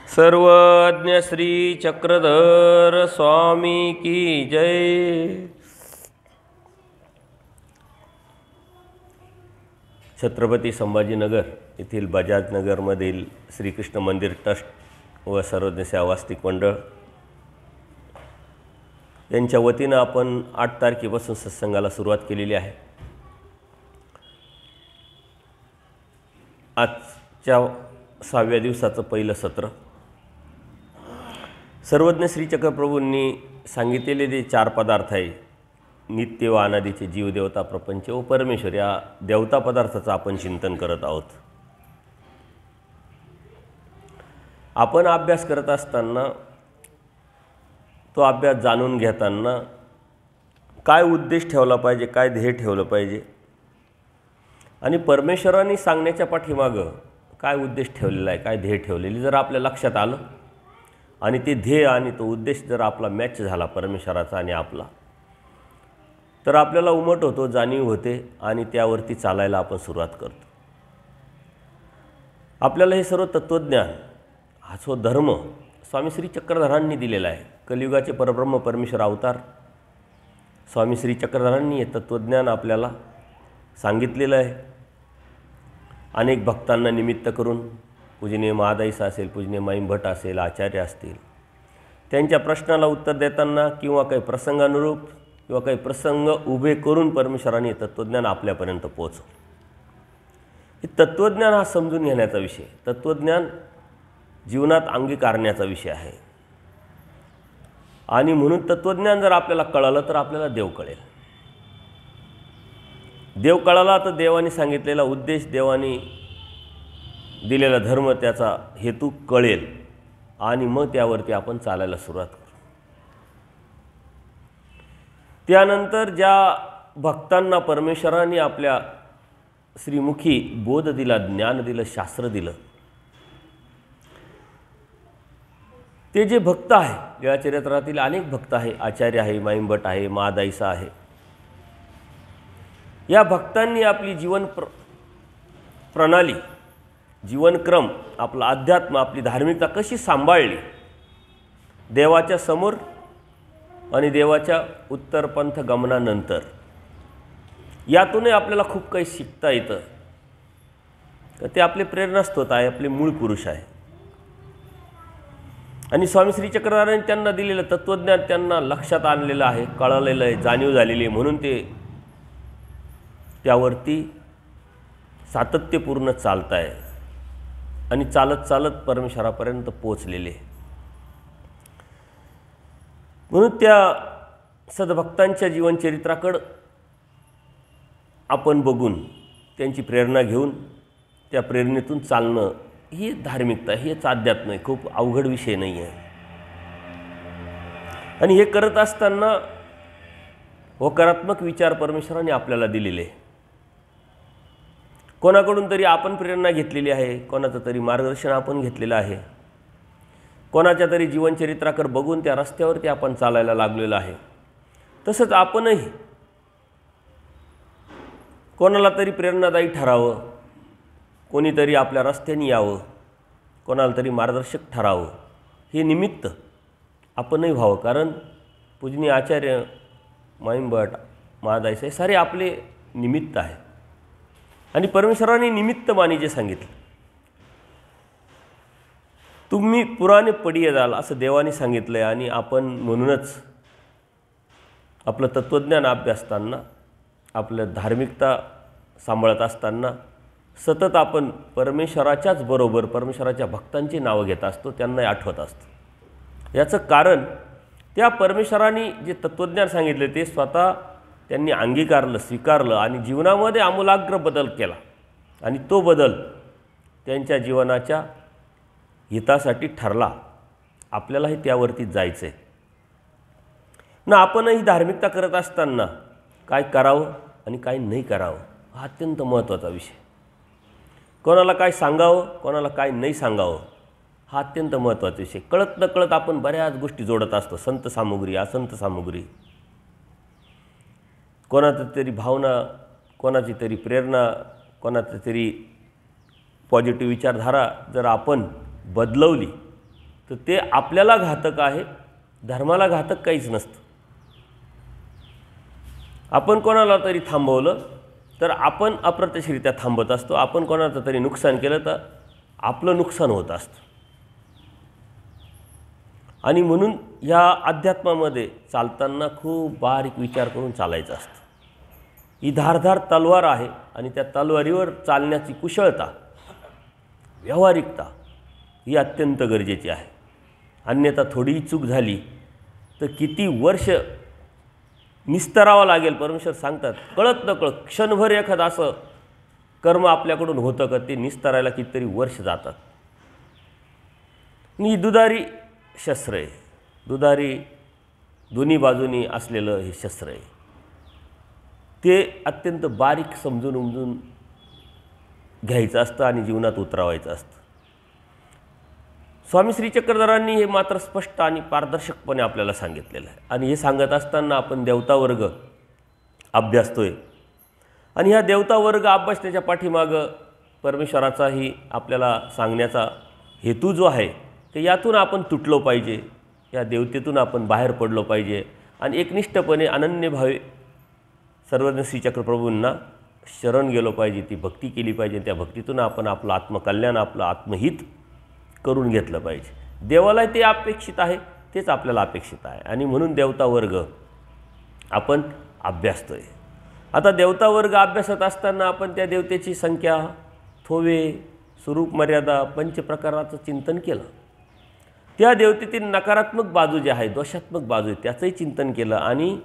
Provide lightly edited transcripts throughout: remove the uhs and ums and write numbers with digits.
सर्वज्ञ श्री चक्रधर स्वामी की जय। छत्रपती संभाजीनगर येथील बजाजनगरमधील श्रीकृष्ण मंदिर ट्रस्ट व सर्वज्ञ सेवास्तिक मंडळ यांच्या वतीनं आपण 8 तारखेपासून सत्संगाला सुरुवात केलेली आहे। आजच्या 6व्या दिवसाचं पहिलं सत्र सर्वज्ञ श्री चक्रप्रभूंनी सांगितलेले जे 4 पदार्थ आहे, नित्य व अनादीचे जीव, देवता, प्रपंच व परमेश्वर, या देवता पदार्थाचं आपण चिंतन करत आहोत। आपण अभ्यास करत असताना, तो अभ्यास जाणून घेताना काय उद्देश ठेवला पाहिजे, काय ध्येय ठेवलं पाहिजे आणि परमेश्वरांनी सांगण्याच्या पाठीमागं काय उद्देश ठेवलेला आहे, काय ध्येय ठेवलेली जर आपल्या लक्षात आलं आणि ते ध्येय आणि तो उद्देश जर आपला मॅच झाला परमेश्वराचा आणि आपला, तर आपल्याला उमट होतो, जाणीव होते आणि त्यावरती चालायला आपण सुरुवात करतो। आपल्याला हे सर्व तत्त्वज्ञान, हा जो धर्म स्वामी श्री चक्रधरांनी दिलेला आहे, कलियुगाचे परब्रह्म परमेश्वर अवतार स्वामी श्री चक्रधरांनी हे तत्त्वज्ञान आपल्याला सांगितलेलं आहे। अनेक भक्तांना निमित्त करून, पूजनीय महादाईसा असेल, पूजनीय माईम भट असेल, आचार्य असतील, त्यांच्या प्रश्नाला उत्तर देताना किंवा काही प्रसंगानुरूप किंवा काही प्रसंग उभे करून परमेश्वराने तत्त्वज्ञान आपल्यापर्यंत पोहोचवलं। हे तत्त्वज्ञान हा समजून घेण्याचा विषय, तत्त्वज्ञान जीवनात अंगीकारण्याचा विषय आहे आणि म्हणून तत्त्वज्ञान जर आपल्याला कळालं तर आपल्याला देव कळेल। देव कळाला तर देवाने सांगितलेला उद्देश, देवाने दिलेला धर्म, त्याचा हेतू कळेल आणि मग त्यावरती आपण चालायला सुरुवात करू। त्यानंतर ज्या भक्तांना परमेश्वराने आपल्या श्रीमुखी बोध दिला, ज्ञान दिलं, शास्त्र दिलं, ते जे भक्त आहे, लीळाचरित्रातील अनेक भक्त आहे, आचार्य आहे, माईम भट आहे, महादाईसा आहे, या भक्तांनी आपली जीवन प्रणाली, जीवनक्रम, आपला अध्यात्म, आपली धार्मिकता कशी सांभाळली देवाच्या समोर आणि देवाच्या उत्तरपंथ गमनानंतर, यातूनही आपल्याला खूप काही शिकता येतं। तर ते आपले प्रेरणास्त्रोत आहे, आपले मूळ पुरुष आहे आणि स्वामी श्री चक्रधरांनी त्यांना दिलेलं तत्त्वज्ञान त्यांना लक्षात आणलेलं आहे, कळलेलं आहे, जाणीव झालेली आहे, म्हणून ते त्यावरती सातत्यपूर्ण चालत आहे आणि चालत चालत परमेश्वरापर्यंत पोचलेले। म्हणून त्या सद्भक्तांच्या जीवनचरित्राकडं आपण बघून, त्यांची प्रेरणा घेऊन, त्या प्रेरणेतून चालणं ही धार्मिकता, हेच अध्यात्म आहे, खूप अवघड विषय नाही आहे। आणि हे करत असताना होकारात्मक विचार परमेश्वराने आपल्याला दिलेले, कोणाकडून तरी आपण प्रेरणा घेतलेली आहे, कोणाचं तरी मार्गदर्शन आपण घेतलेलं आहे, कोणाच्या तरी जीवनचरित्राकडे बघून त्या रस्त्यावरती आपण चालायला लागलेलं आहे। तसंच आपणही कोणाला तरी प्रेरणादायी ठरावं, कोणीतरी आपल्या रस्त्याने यावं, कोणाला तरी मार्गदर्शक ठरावं, हे निमित्त आपणही व्हावं। कारण पूजनीय आचार्य, माईम भट, महादाईसा हे सारे आपले निमित्त आहे आणि परमेश्वराने निमित्त मानी जे सांगितलं, तुम्ही पुराणे पडिये जाल, असं देवाने सांगितलं आहे। आणि आपण म्हणूनच आपलं तत्त्वज्ञान अभ्यासताना, आपलं धार्मिकता सांभाळत असताना सतत आपण परमेश्वराच्याच बरोबर परमेश्वराच्या भक्तांची नावं घेत असतो, त्यांनाही आठवत असतो। याचं कारण त्या परमेश्वराने जे तत्त्वज्ञान सांगितले ते स्वतः त्यांनी अंगीकारलं, स्वीकारलं आणि जीवनामध्ये आमूलाग्र बदल केला आणि तो बदल त्यांच्या जीवनाच्या हितासाठी ठरला। आपल्यालाही त्यावरती जायचं आहे ना। आपणही धार्मिकता करत असताना काय करावं आणि काय नाही करावं, हा अत्यंत महत्त्वाचा विषय। कोणाला काय सांगावं, कोणाला काय नाही सांगावं, हा अत्यंत महत्त्वाचा विषय। कळत नकळत आपण बऱ्याच गोष्टी जोडत असतो, संत सामुग्री, असंत सामुग्री, कोणाची तरी भावना, कोणाची तरी प्रेरणा, कोणाची तरी पॉझिटिव्ह विचारधारा जर आपण बदलवली तर ते आपल्याला घातक आहे, धर्माला घातक काहीच नसतं. आपण कोणाला तरी थांबवलं तर आपण अप्रत्यक्षरित्या थांबत असतो. आपण कोणाचं तरी नुकसान केलं तर आपलं नुकसान होत असतं. आणि म्हणून ह्या अध्यात्मामध्ये चालताना खूप बारीक विचार करून चालायचं असतं. ही धारधार तलवार आहे आणि त्या तलवारीवर चालण्याची कुशलता, व्यावहारिकता ही अत्यंत गरजेची आहे. अन्यथा थोडीही चूक झाली तर किती वर्ष निस्तरावं लागेल. परमेश्वर सांगतात, कळत नकळत क्षणभर एखादं असं कर्म आपल्याकडून होतं का ते निस्तरायला कितीतरी वर्ष जातात. ही दुधारी शस्त्र आहे, दुधारी दोन्ही बाजूनी असलेलं हे शस्त्र आहे. ते अत्यंत बारीक समजून उमजून घ्यायचं असतं आणि जीवनात उतरवायचं असतं. स्वामी श्री चक्रधरांनी हे मात्र स्पष्ट आणि पारदर्शकपणे आपल्याला सांगितलेलं आहे. आणि हे सांगत असताना आपण देवता वर्ग अभ्यासतोय आणि ह्या देवता वर्ग अभ्यासण्याच्या पाठीमागं परमेश्वराचाही आपल्याला सांगण्याचा हेतू जो आहे ते यातून आपण तुटलो पाहिजे, या देवतेतून आपण बाहेर पडलो पाहिजे आणि एकनिष्ठपणे अनन्यभावे सर्वज्ञ श्री चक्रप्रभूंना शरण गेलो पाहिजे, ती भक्ती केली पाहिजे. त्या भक्तीतून आपण आपलं आत्मकल्याण, आपलं आत्महित करून घेतलं पाहिजे. देवाला ते अपेक्षित आहे, तेच आपल्याला अपेक्षित आहे आणि म्हणून देवता वर्ग आपण अभ्यासतोय. आता देवता वर्ग अभ्यासत असताना आपण त्या देवतेची संख्या, थोवे, स्वरूप, मर्यादा, पंचप्रकाराचं चिंतन केलं. त्या देवतेतील नकारात्मक बाजू जी आहे, दोषात्मक बाजू आहे, त्याचंही चिंतन केलं आणि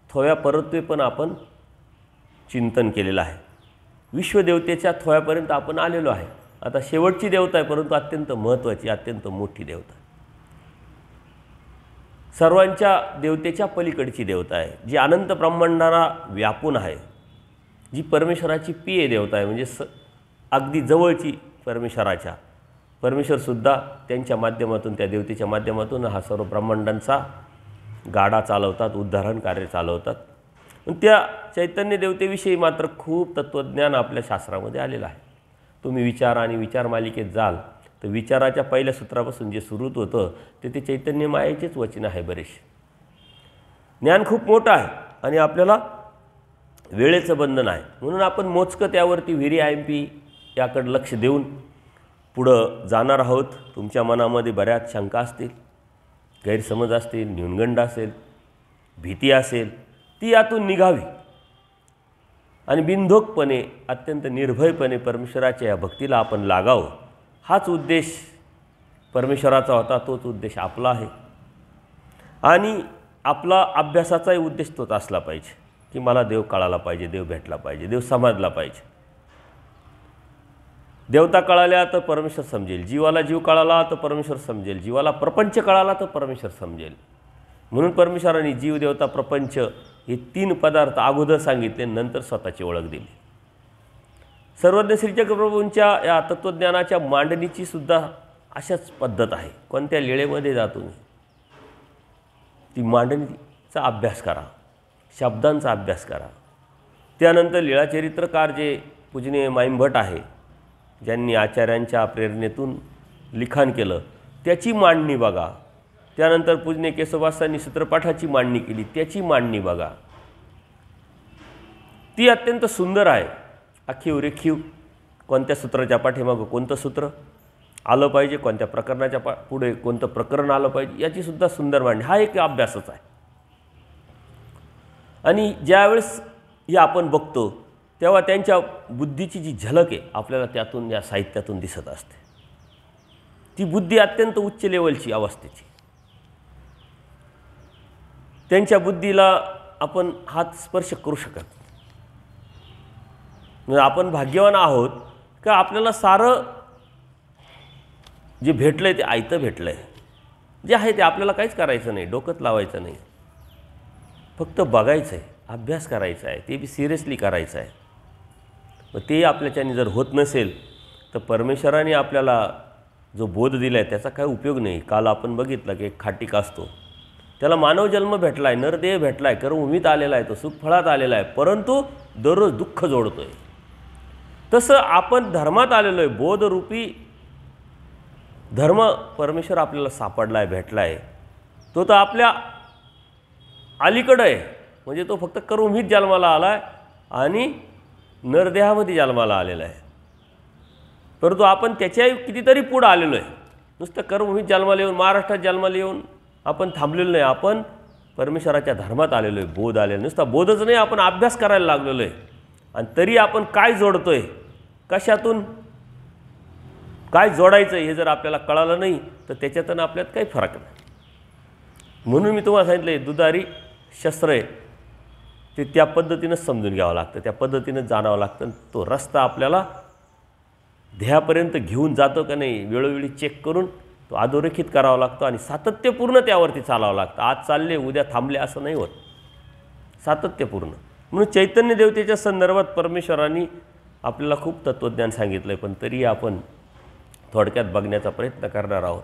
थोव्या परत्वे पण आपण चिंतन केलेलं आहे. विश्वदेवतेच्या थोव्यापर्यंत आपण आलेलो आहे. आता शेवटची देवता आहे, परंतु अत्यंत महत्त्वाची, अत्यंत मोठी देवता आहे. सर्वांच्या देवतेच्या पलीकडची देवता आहे, जी अनंत ब्रह्मांडाला व्यापून आहे, जी परमेश्वराची प्रिय देवता आहे. म्हणजे अगदी जवळची परमेश्वराच्या. परमेश्वरसुद्धा त्यांच्या माध्यमातून, त्या देवतेच्या माध्यमातून हा सर्व ब्रह्मांडांचा गाडा चालवतात, उद्धारण कार्य चालवतात. पण त्या चैतन्य देवतेविषयी मात्र खूप तत्त्वज्ञान आपल्या शास्त्रामध्ये आलेलं आहे. तुम्ही विचार आणि विचार मालिकेत जाल तर विचाराच्या पहिल्या सूत्रापासून जे सुरू होतं ते चैतन्य मायेचेच वचन आहे. बरेचसे ज्ञान खूप मोठं आहे आणि आपल्याला वेळेचं बंधन आहे. म्हणून आपण मोजकं त्यावरती व्हेरी IMP याकडे लक्ष देऊन पुढं जाणार आहोत. तुमच्या मनामध्ये बऱ्याच शंका असतील, गैरसमज असतील, न्यूनगंड असेल, भीती असेल, ती यातून निघावी आणि बिनधोकपणे, अत्यंत निर्भयपणे परमेश्वराच्या या भक्तीला आपण लागावं. हाच उद्देश परमेश्वराचा होता, तोच उद्देश आपला आहे. आणि आपला अभ्यासाचाही उद्देश तोच असला पाहिजे की मला देव कळाला पाहिजे, देव भेटला पाहिजे, देव समजला पाहिजे. देवता कळाल्या तर परमेश्वर समजेल, जीवाला जीव कळाला तर परमेश्वर समजेल, जीवाला प्रपंच कळाला तर परमेश्वर समजेल. म्हणून परमेश्वराने जीव, देवता, प्रपंच हे 3 पदार्थ अगोदर सांगितले, नंतर स्वतःची ओळख दिली. सर्वज्ञ श्री चक्रप्रभूंच्या या तत्त्वज्ञानाच्या मांडणीची सुद्धा अशाच पद्धत आहे. कोणत्या लीळेमध्ये जा तुम्ही, ती मांडणीचा अभ्यास करा, शब्दांचा अभ्यास करा. त्यानंतर लीळाचरित्रकार जे पूजनीय माईमभट आहे, ज्यांनी आचार्यांच्या प्रेरणेतून लिखाण केलं, त्याची मांडणी बघा. त्यानंतर पूजनीय केशवदासांनी सूत्रपाठाची मांडणी केली, त्याची मांडणी बघा. ती अत्यंत सुंदर आहे. आखीव रेखीव कोणत्या सूत्राच्या पाठीमागं कोणतं सूत्र आलं पाहिजे, कोणत्या प्रकरणाच्या पुढे कोणतं प्रकरण आलं पाहिजे, याची सुद्धा सुंदर मांडणी. हा एक अभ्यासच आहे. आणि ज्यावेळेस हे आपण बघतो तेव्हा त्यांच्या बुद्धीची जी झलक आहे आपल्याला त्यातून, या साहित्यातून दिसत असते. ती बुद्धी अत्यंत उच्च लेवलची अवस्थेची. त्यांच्या बुद्धीला आपण हात स्पर्श करू शकत. म्हणजे आपण भाग्यवान आहोत का आपल्याला सारं जे भेटलं आहे ते आयतं भेटलं आहे. जे आहे ते आपल्याला काहीच करायचं नाही, डोकंच लावायचं नाही, फक्त बघायचं आहे, अभ्यास करायचा आहे, ते बी सिरियसली करायचं आहे. मग ते आपल्याच्याने जर होत नसेल तर परमेश्वराने आपल्याला जो बोध दिला आहे त्याचा काय उपयोग नाही. काल आपण बघितलं की एक खाटीक असतो, त्याला मानव जन्म भेटला आहे, नरदेह भेटला आहे, कर्मभूमीत आलेला आहे, तो सुखफळात आलेला आहे, परंतु दररोज दुःख जोडतो आहे. तसं आपण धर्मात आलेलो आहे, बोधरूपी धर्म परमेश्वर आपल्याला सापडला आहे, भेटला आहे, तो तर आपल्या अलीकडं आहे. म्हणजे तो फक्त कर्मभूमीत जन्माला आला आहे आणि नरदेहामध्ये जन्माला आलेला आहे. परंतु आपण त्याच्याही कितीतरी पुढं आलेलो आहे. नुसतं कर्मभूमीत जन्माला येऊन, महाराष्ट्रात जन्माला येऊन आपण थांबलेलो नाही. आपण परमेश्वराच्या धर्मात आलेलो आहे, बोध आलेलो. नुसता बोधच नाही, आपण अभ्यास करायला लागलेलो आहे. आणि तरी आपण काय जोडतो आहे, कशातून काय जोडायचं हे जर आपल्याला कळालं नाही तर त्याच्यातून आपल्यात काही फरक नाही. म्हणून मी तुम्हाला सांगितलं आहे, दुधारी शस्त्र आहे ते त्या पद्धतीनंच समजून घ्यावं लागतं, त्या पद्धतीनंच जाणावं लागतं. तो रस्ता आपल्याला ध्येयापर्यंत घेऊन जातो का नाही वेळोवेळी चेक करून तो अधोरेखित करावा लागतो आणि सातत्यपूर्ण त्यावरती चालावं लागतं. आज चालले उद्या थांबले असं नाही होत, सातत्यपूर्ण. म्हणून चैतन्य देवतेच्या संदर्भात परमेश्वरांनी आपल्याला खूप तत्त्वज्ञान सांगितलं आहे, पण तरी आपण थोडक्यात बघण्याचा प्रयत्न करणार आहोत.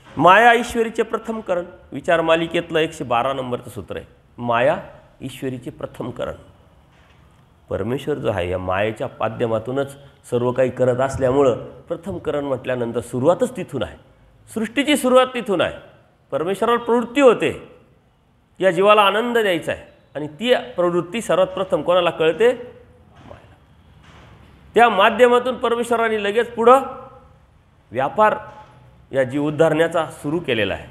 माया ईश्वरीचे प्रथम करण, विचार मालिकेतलं 112 नंबरचं सूत्र आहे. माया ईश्वरीचे प्रथम करण. परमेश्वर जो आहे या मायेच्या माध्यमातूनच सर्व काही करत असल्यामुळं प्रथम करण म्हटल्यानंतर सुरुवातच तिथून आहे. सृष्टीची सुरुवात तिथून आहे. परमेश्वराला प्रवृत्ती होते या जीवाला आनंद द्यायचा आहे आणि ती प्रवृत्ती सर्वात प्रथम कोणाला कळते? मायेला. त्या माध्यमातून परमेश्वराने लगेच पुढं व्यापार या जीव उद्धारण्याचा सुरू केलेला आहे.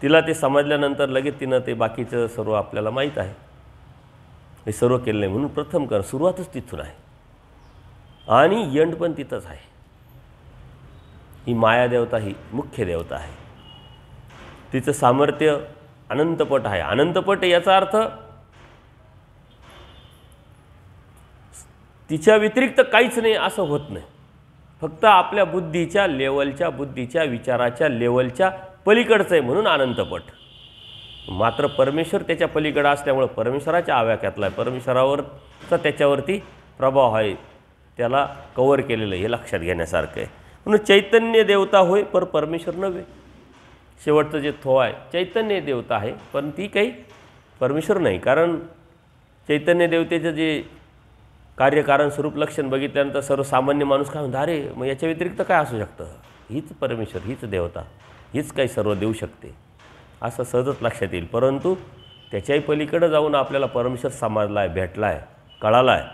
तिला ते समजल्यानंतर लगेच तिनं ते बाकीचं सर्व आपल्याला माहीत आहे, हे सर्व केलं नाही. म्हणून प्रथम कर सुरुवातच तिथून आहे आणि एंड पण तिथंच आहे. ही माया देवता ही मुख्य देवता आहे. तिचं सामर्थ्य अनंतपट आहे. अनंतपट याचा अर्थ तिच्या व्यतिरिक्त काहीच नाही असं होत नाही. फक्त आपल्या बुद्धीच्या लेवलच्या, बुद्धीच्या विचाराच्या लेवलच्या पलीकडचं आहे म्हणून अनंतपट. मात्र परमेश्वर त्याच्या पलीकडं असल्यामुळं परमेश्वराच्या आव्याक्यातला आहे, परमेश्वरावरचा त्याच्यावरती प्रभाव आहे, त्याला कव्हर केलेलं आहे, हे लक्षात घेण्यासारखं आहे. म्हणून चैतन्य देवता होय पर परमेश्वर नव्हे. शेवटचं जे थो आहे चैतन्य देवता आहे पण ती काही परमेश्वर नाही. कारण चैतन्य देवतेचं जे कार्यकारण स्वरूप लक्षण बघितल्यानंतर सर्वसामान्य माणूस काय म्हणतो, अरे मग याच्या व्यतिरिक्त काय असू शकतं, हीच परमेश्वर, हीच देवता, हीच काही सर्व देऊ शकते असं सहजच लक्षात येईल. परंतु त्याच्याही पलीकडं जाऊन आपल्याला परमेश्वर समजला आहे, भेटला आहे, कळाला आहे,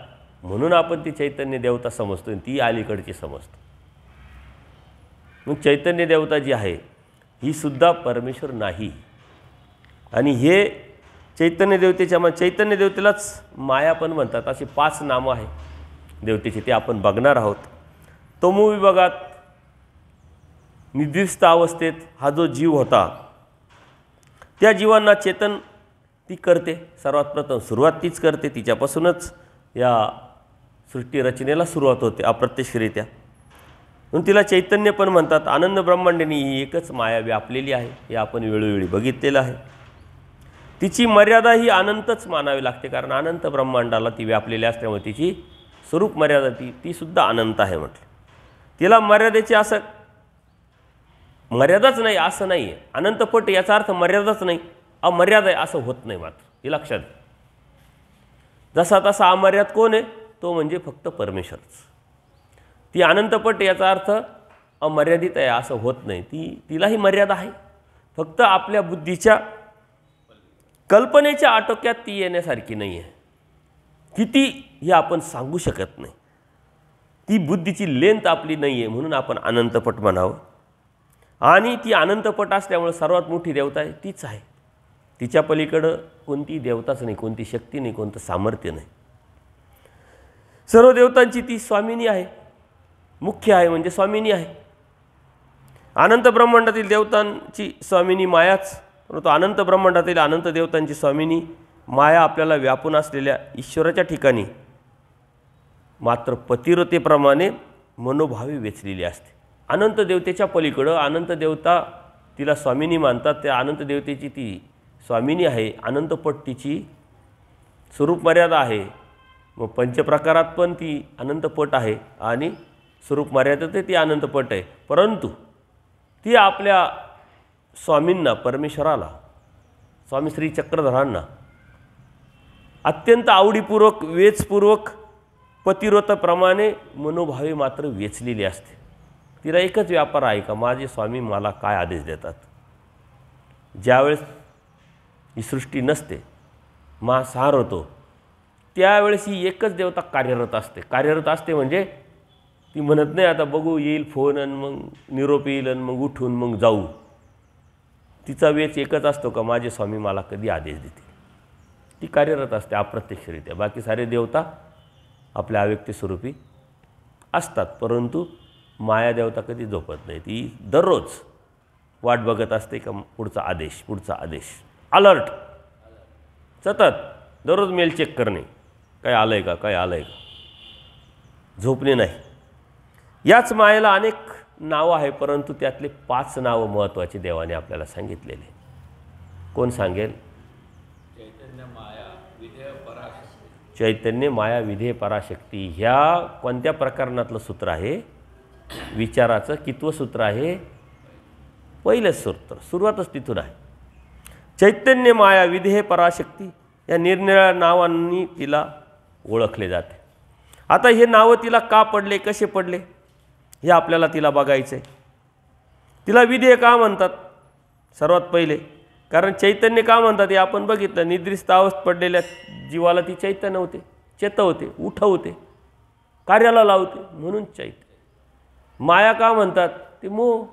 म्हणून आपण ती चैतन्य देवता समजतो आणि ती अलीकडची समजतो. मग चैतन्य देवता जी आहे ही सुद्धा परमेश्वर नाही. आणि हे चैतन्य देवतेच्या चैतन्य देवतेलाच माया पण म्हणतात. अशी 5 नामं आहे देवतेची, ते आपण बघणार आहोत. तमोविभागात निद्रिस्त अवस्थेत हा जो जीव होता त्या जीवांना चेतन ती करते. सर्वात प्रथम सुरुवात तीच करते, तिच्यापासूनच या सृष्टी रचनेला सुरुवात होते अप्रत्यक्षरित्या. म्हणून तिला चैतन्य पण म्हणतात. आनंद ब्रह्मांडाने ही एकच माया व्यापलेली आहे, हे आपण वेळोवेळी बघितलेलं आहे. तिची मर्यादा ही अनंतच मानावी लागते, कारण अनंत ब्रह्मांडाला ती व्यापलेली असल्यामुळे तिची स्वरूप मर्यादा ती सुद्धा अनंत आहे म्हटलं. तिला मर्यादेची असं मर्यादाच नाही असं नाही आहे. अनंतपट याचा अर्थ मर्यादाच नाही, अमर्यादा आहे असं होत नाही. मात्र हे लक्षात घ्या. जसा तसा अमर्याद कोण आहे? तो म्हणजे फक्त परमेश्वरच. ती अनंतपट याचा अर्थ अमर्यादित आहे असं होत नाही. तिलाही मर्यादा आहे, फक्त आपल्या बुद्धीच्या कल्पनेच्या आटोक्यात ती येण्यासारखी नाही आहे. किती हे आपण सांगू शकत नाही. ती बुद्धीची लेंथ आपली नाही आहे, म्हणून आपण अनंतपट म्हणावं. आणि ती अनंतपट असल्यामुळे सर्वात मोठी देवता आहे तीच आहे. तिच्या पलीकडं कोणती देवताच नाही, कोणती शक्ती नाही, कोणतं सामर्थ्य नाही. सर्व देवतांची ती स्वामिनी आहे, मुख्य आहे म्हणजे स्वामिनी आहे. अनंत ब्रह्मांडातील देवतांची स्वामिनी मायाच, परंतु अनंत ब्रह्मांडातील अनंत देवतांची स्वामिनी माया आपल्याला व्यापून असलेल्या ईश्वराच्या ठिकाणी मात्र पतिव्रतेप्रमाणे मनोभावे वेचलेली असते. अनंत देवतेच्या पलीकडं अनंत देवता तिला स्वामिनी मानतात. त्या अनंत देवतेची ती स्वामिनी आहे. अनंतपट तिची स्वरूप मर्यादा आहे. मग पंचप्रकारात पण ती अनंतपट आहे आणि स्वरूप मर्यादेत ती अनंतपट आहे. परंतु ती आपल्या स्वामींना, परमेश्वराला, स्वामी श्री चक्रधरांना अत्यंत आवडीपूर्वक, वेचपूर्वक, पतिव्रताप्रमाणे मनोभावे मात्र वेचलेली असते. तिला एकच व्यापार आहे का माझे स्वामी मला काय आदेश देतात. ज्यावेळेस ही सृष्टी नसते, महासार होतो, त्यावेळेस ही एकच देवता कार्यरत असते. कार्यरत असते म्हणजे ती म्हणत नाही आता बघू येईल फोन आणि मग निरोप येईल आणि मग उठून मग जाऊ. तिचा वेच एकच असतो का माझे स्वामी मला कधी आदेश देतील. ती कार्यरत असते अप्रत्यक्षरित्या. बाकी सारे देवता आपल्या अव्यक्त स्वरूपी असतात, परंतु माया देवता कधी झोपत नाही. ती दररोज वाट बघत असते का पुढचा आदेश, पुढचा आदेश. अलर्ट, सतत दररोज मेल चेक करणे, काय आलं आहे का, काय आलं आहे का, झोपणे नाही. याच मायेला अनेक नावं आहे, परंतु त्यातले 5 नावं महत्त्वाची देवाने आपल्याला सांगितलेले. कोण सांगेल? चैतन्य, माया, विधेय, पराशक्ती. ह्या कोणत्या प्रकरणातलं सूत्र आहे? विचाराचं कितवं सूत्र आहे? पहिलंच सूत्र. सुरुवातच तिथून आहे. चैतन्य, माया, विधेय, पराशक्ती या निरनिराळ्या नावांनी तिला ओळखले जाते. आता हे नावं तिला का पडले, कसे पडले हे आपल्याला तिला बघायचं आहे. तिला विधेय का म्हणतात? सर्वात पहिले कारण चैतन्य का म्हणतात हे आपण बघितलं. निद्रिस्तावस्थेत पडलेल्या जीवाला ती चैतन्य होते, चेतवते, उठवते, कार्याला लावते, म्हणून चैतन्य. माया का म्हणतात? ते मोह.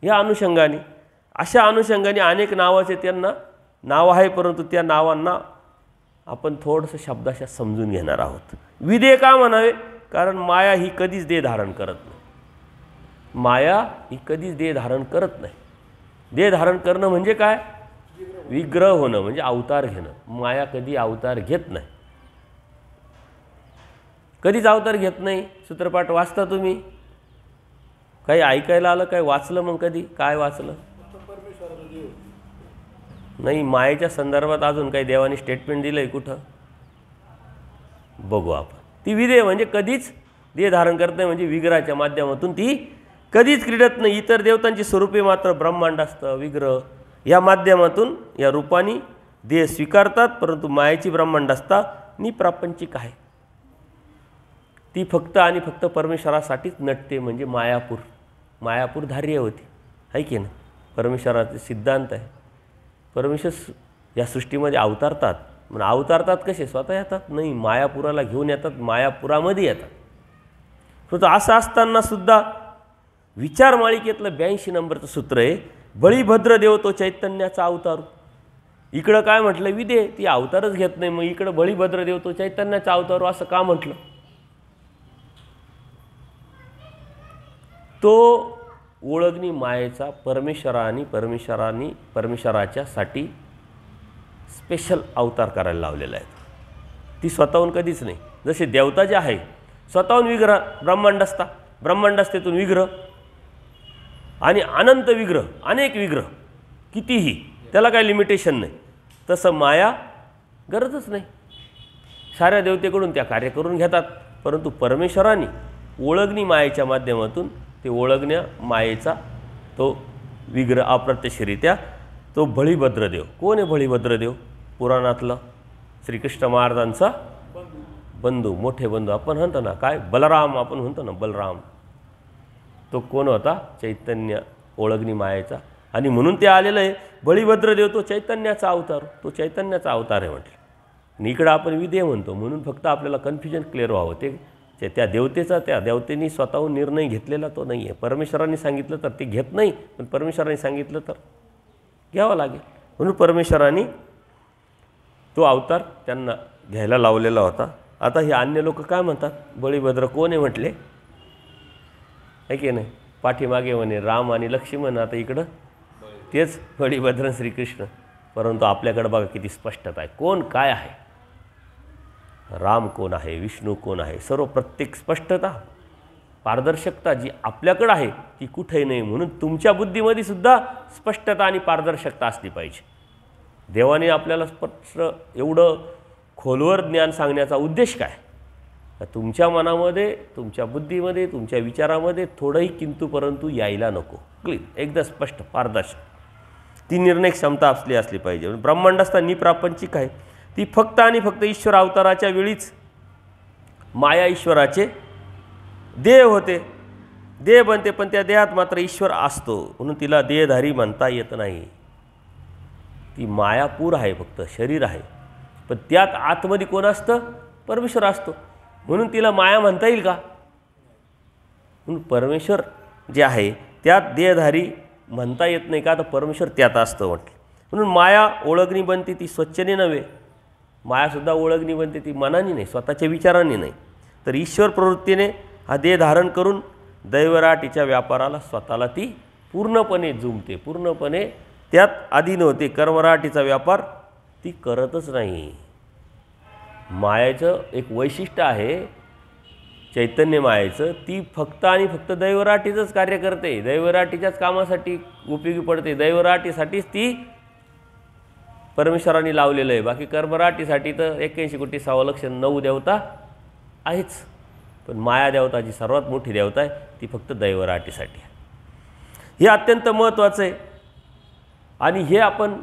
या अनुषंगाने, अशा अनुषंगाने अनेक नावाचे त्यांना नाव आहे, परंतु त्या नावांना आपण थोडंसं शब्दाशा समजून घेणार आहोत. विधेय का म्हणावे? कारण माया ही कधीच देह धारण करत नाही. माया ही कधीच देह धारण करत नाही. देह धारण करणं म्हणजे काय? विग्रह होणं, म्हणजे अवतार घेणं. माया कधी अवतार घेत नाही, कधीच अवतार घेत नाही. सूत्रपाठ वाचता तुम्ही? काही ऐकायला आलं? काय वाचलं? मग कधी काय वाचलं? नाही. मायेच्या संदर्भात अजून काही देवानी स्टेटमेंट दिलं आहे कुठं? बघू आपण. ती विधेय म्हणजे कधीच देह धारण करत नाही, म्हणजे विग्रहाच्या माध्यमातून ती कधीच क्रीडत नाही. इतर देवतांची स्वरूपे मात्र ब्रह्मांड असतं, विग्रह या माध्यमातून या रूपाने देह स्वीकारतात, परंतु मायेची ब्रह्मांड असता निप्रापंचिक आहे. ती फक्त आणि फक्त परमेश्वरासाठीच नटते, म्हणजे मायापूर. मायापूर धार्य होती, आहे की नाही? परमेश्वराचे सिद्धांत आहे. परमेश्वर या सृष्टीमध्ये अवतारतात. म्हणून अवतारतात कसे? स्वतः येतात? नाही, मायापुराला घेऊन येतात, मायापुरामध्ये येतात. तर असं असताना सुद्धा विचार मालिकेतलं 82 नंबरचं सूत्र आहे, बळीभद्र देव तो चैतन्याचा अवतार. इकडं काय म्हटलं? विधेय, ती अवतारच घेत नाही. मग इकडं बळीभद्र देव तो चैतन्याचा अवतार असं का म्हटलं? तो ओळखणी मायेचा परमेश्वराच्यासाठी स्पेशल अवतार करायला लावलेला आहे. ती स्वतःहून कधीच नाही. जसे देवता जे आहे स्वतःहून विग्रह, ब्रह्मांड असता, ब्रह्मांड असतेतून विग्रह आणि अनंत विग्रह, अनेक विग्रह, कितीही, त्याला काही लिमिटेशन नाही. तसं माया गरजच नाही. साऱ्या देवतेकडून त्या कार्य करून घेतात, परंतु परमेश्वराने ओळखणी मायेच्या माध्यमातून ते ओळखण्या मायेचा तो विग्रह अप्रत्यक्षरित्या तो बळीभद्रदेव. कोण आहे बळीभद्रदेव? पुराणातला श्रीकृष्ण महाराजांचा बंधू, मोठे बंधू. आपण म्हणतो ना काय, बलराम, आपण म्हणतो ना बलराम. तो कोण होता? चैतन्य, ओळखणी मायेचा. आणि म्हणून ते आलेलं आहे बळीभद्रदेव तो चैतन्याचा अवतार. तो चैतन्याचा अवतार आहे म्हटलं. आणि इकडं आपण विधेय म्हणतो, म्हणून फक्त आपल्याला कन्फ्युजन क्लिअर व्हावं. ते त्या देवतेचा, त्या देवतेनी स्वतःहून निर्णय घेतलेला तो नाही आहे. परमेश्वरांनी सांगितलं तर ते घेत नाही, पण परमेश्वरांनी सांगितलं तर घ्यावं लागेल. म्हणून परमेश्वरांनी तो अवतार त्यांना घ्यायला लावलेला होता. आता हे अन्य लोक काय म्हणतात? बळीभद्र कोण आहे म्हटले, आहे की नाही? पाठीमागे म्हणे राम आणि लक्ष्मण, आता इकडं तेच बळीभद्र श्रीकृष्ण. परंतु आपल्याकडं बघा किती स्पष्टता आहे, कोण काय आहे, राम कोण आहे, विष्णू कोण आहे, सर्व प्रत्येक स्पष्टता, पारदर्शकता जी आपल्याकडं आहे ती कुठेही नाही. म्हणून तुमच्या बुद्धीमध्ये सुद्धा स्पष्टता आणि पारदर्शकता असली पाहिजे. देवाने आपल्याला स्पष्ट एवढं खोलवर ज्ञान सांगण्याचा उद्देश काय? तुमच्या मनामध्ये, तुमच्या बुद्धीमध्ये, तुमच्या विचारामध्ये थोडंही किंतु परंतु यायला नको. क्लिअर, एकदम स्पष्ट, पारदर्शक, ती निर्णय क्षमता असली पाहिजे. ब्रह्मांड असताना निप्रापंचिक आहे. ती फक्त आणि फक्त ईश्वर अवताराच्या वेळीच माया ईश्वराचे देव होते. देह बनते, पण त्या देहात मात्र ईश्वर असतो, म्हणून तिला देहधारी म्हणता येत नाही. ती मायापूर आहे, फक्त शरीर आहे, पण त्यात आतमध्ये कोण असतं? परमेश्वर असतो, म्हणून तिला माया म्हणता येईल का? म्हणून परमेश्वर जे आहे त्यात देहधारी म्हणता येत नाही का? तर परमेश्वर त्यात असतं म्हटलं. म्हणून माया ओळखणी बनते, ती स्वच्छने नव्हे. मायासुद्धा ओळखणी बनते, ती मनाने नाही, स्वतःच्या विचारांनी नाही, तर ईश्वर प्रवृत्तीने हा देह धारण करून दैवराटीच्या व्यापाराला स्वतःला ती पूर्णपणे जुंपते, पूर्णपणे त्यात अधीन होते. कर्मराटीचा व्यापार ती करतच नाही. मायाचं एक वैशिष्ट्य आहे चैतन्य मायेचं, ती फक्त आणि फक्त दैवराटीचंच कार्य करते, दैवराटीच्याच कामासाठी उपयोगी पडते, दैवराटीसाठीच ती परमेश्वराने लावलेलं आहे. बाकी कर्मराटीसाठी तर 81 कोटी 6,00,000 देवता आहेच, पण माया देवता जी सर्वात मोठी देवता आहे ती फक्त दैवराटीसाठी आहे. हे अत्यंत महत्त्वाचं आहे आणि हे आपण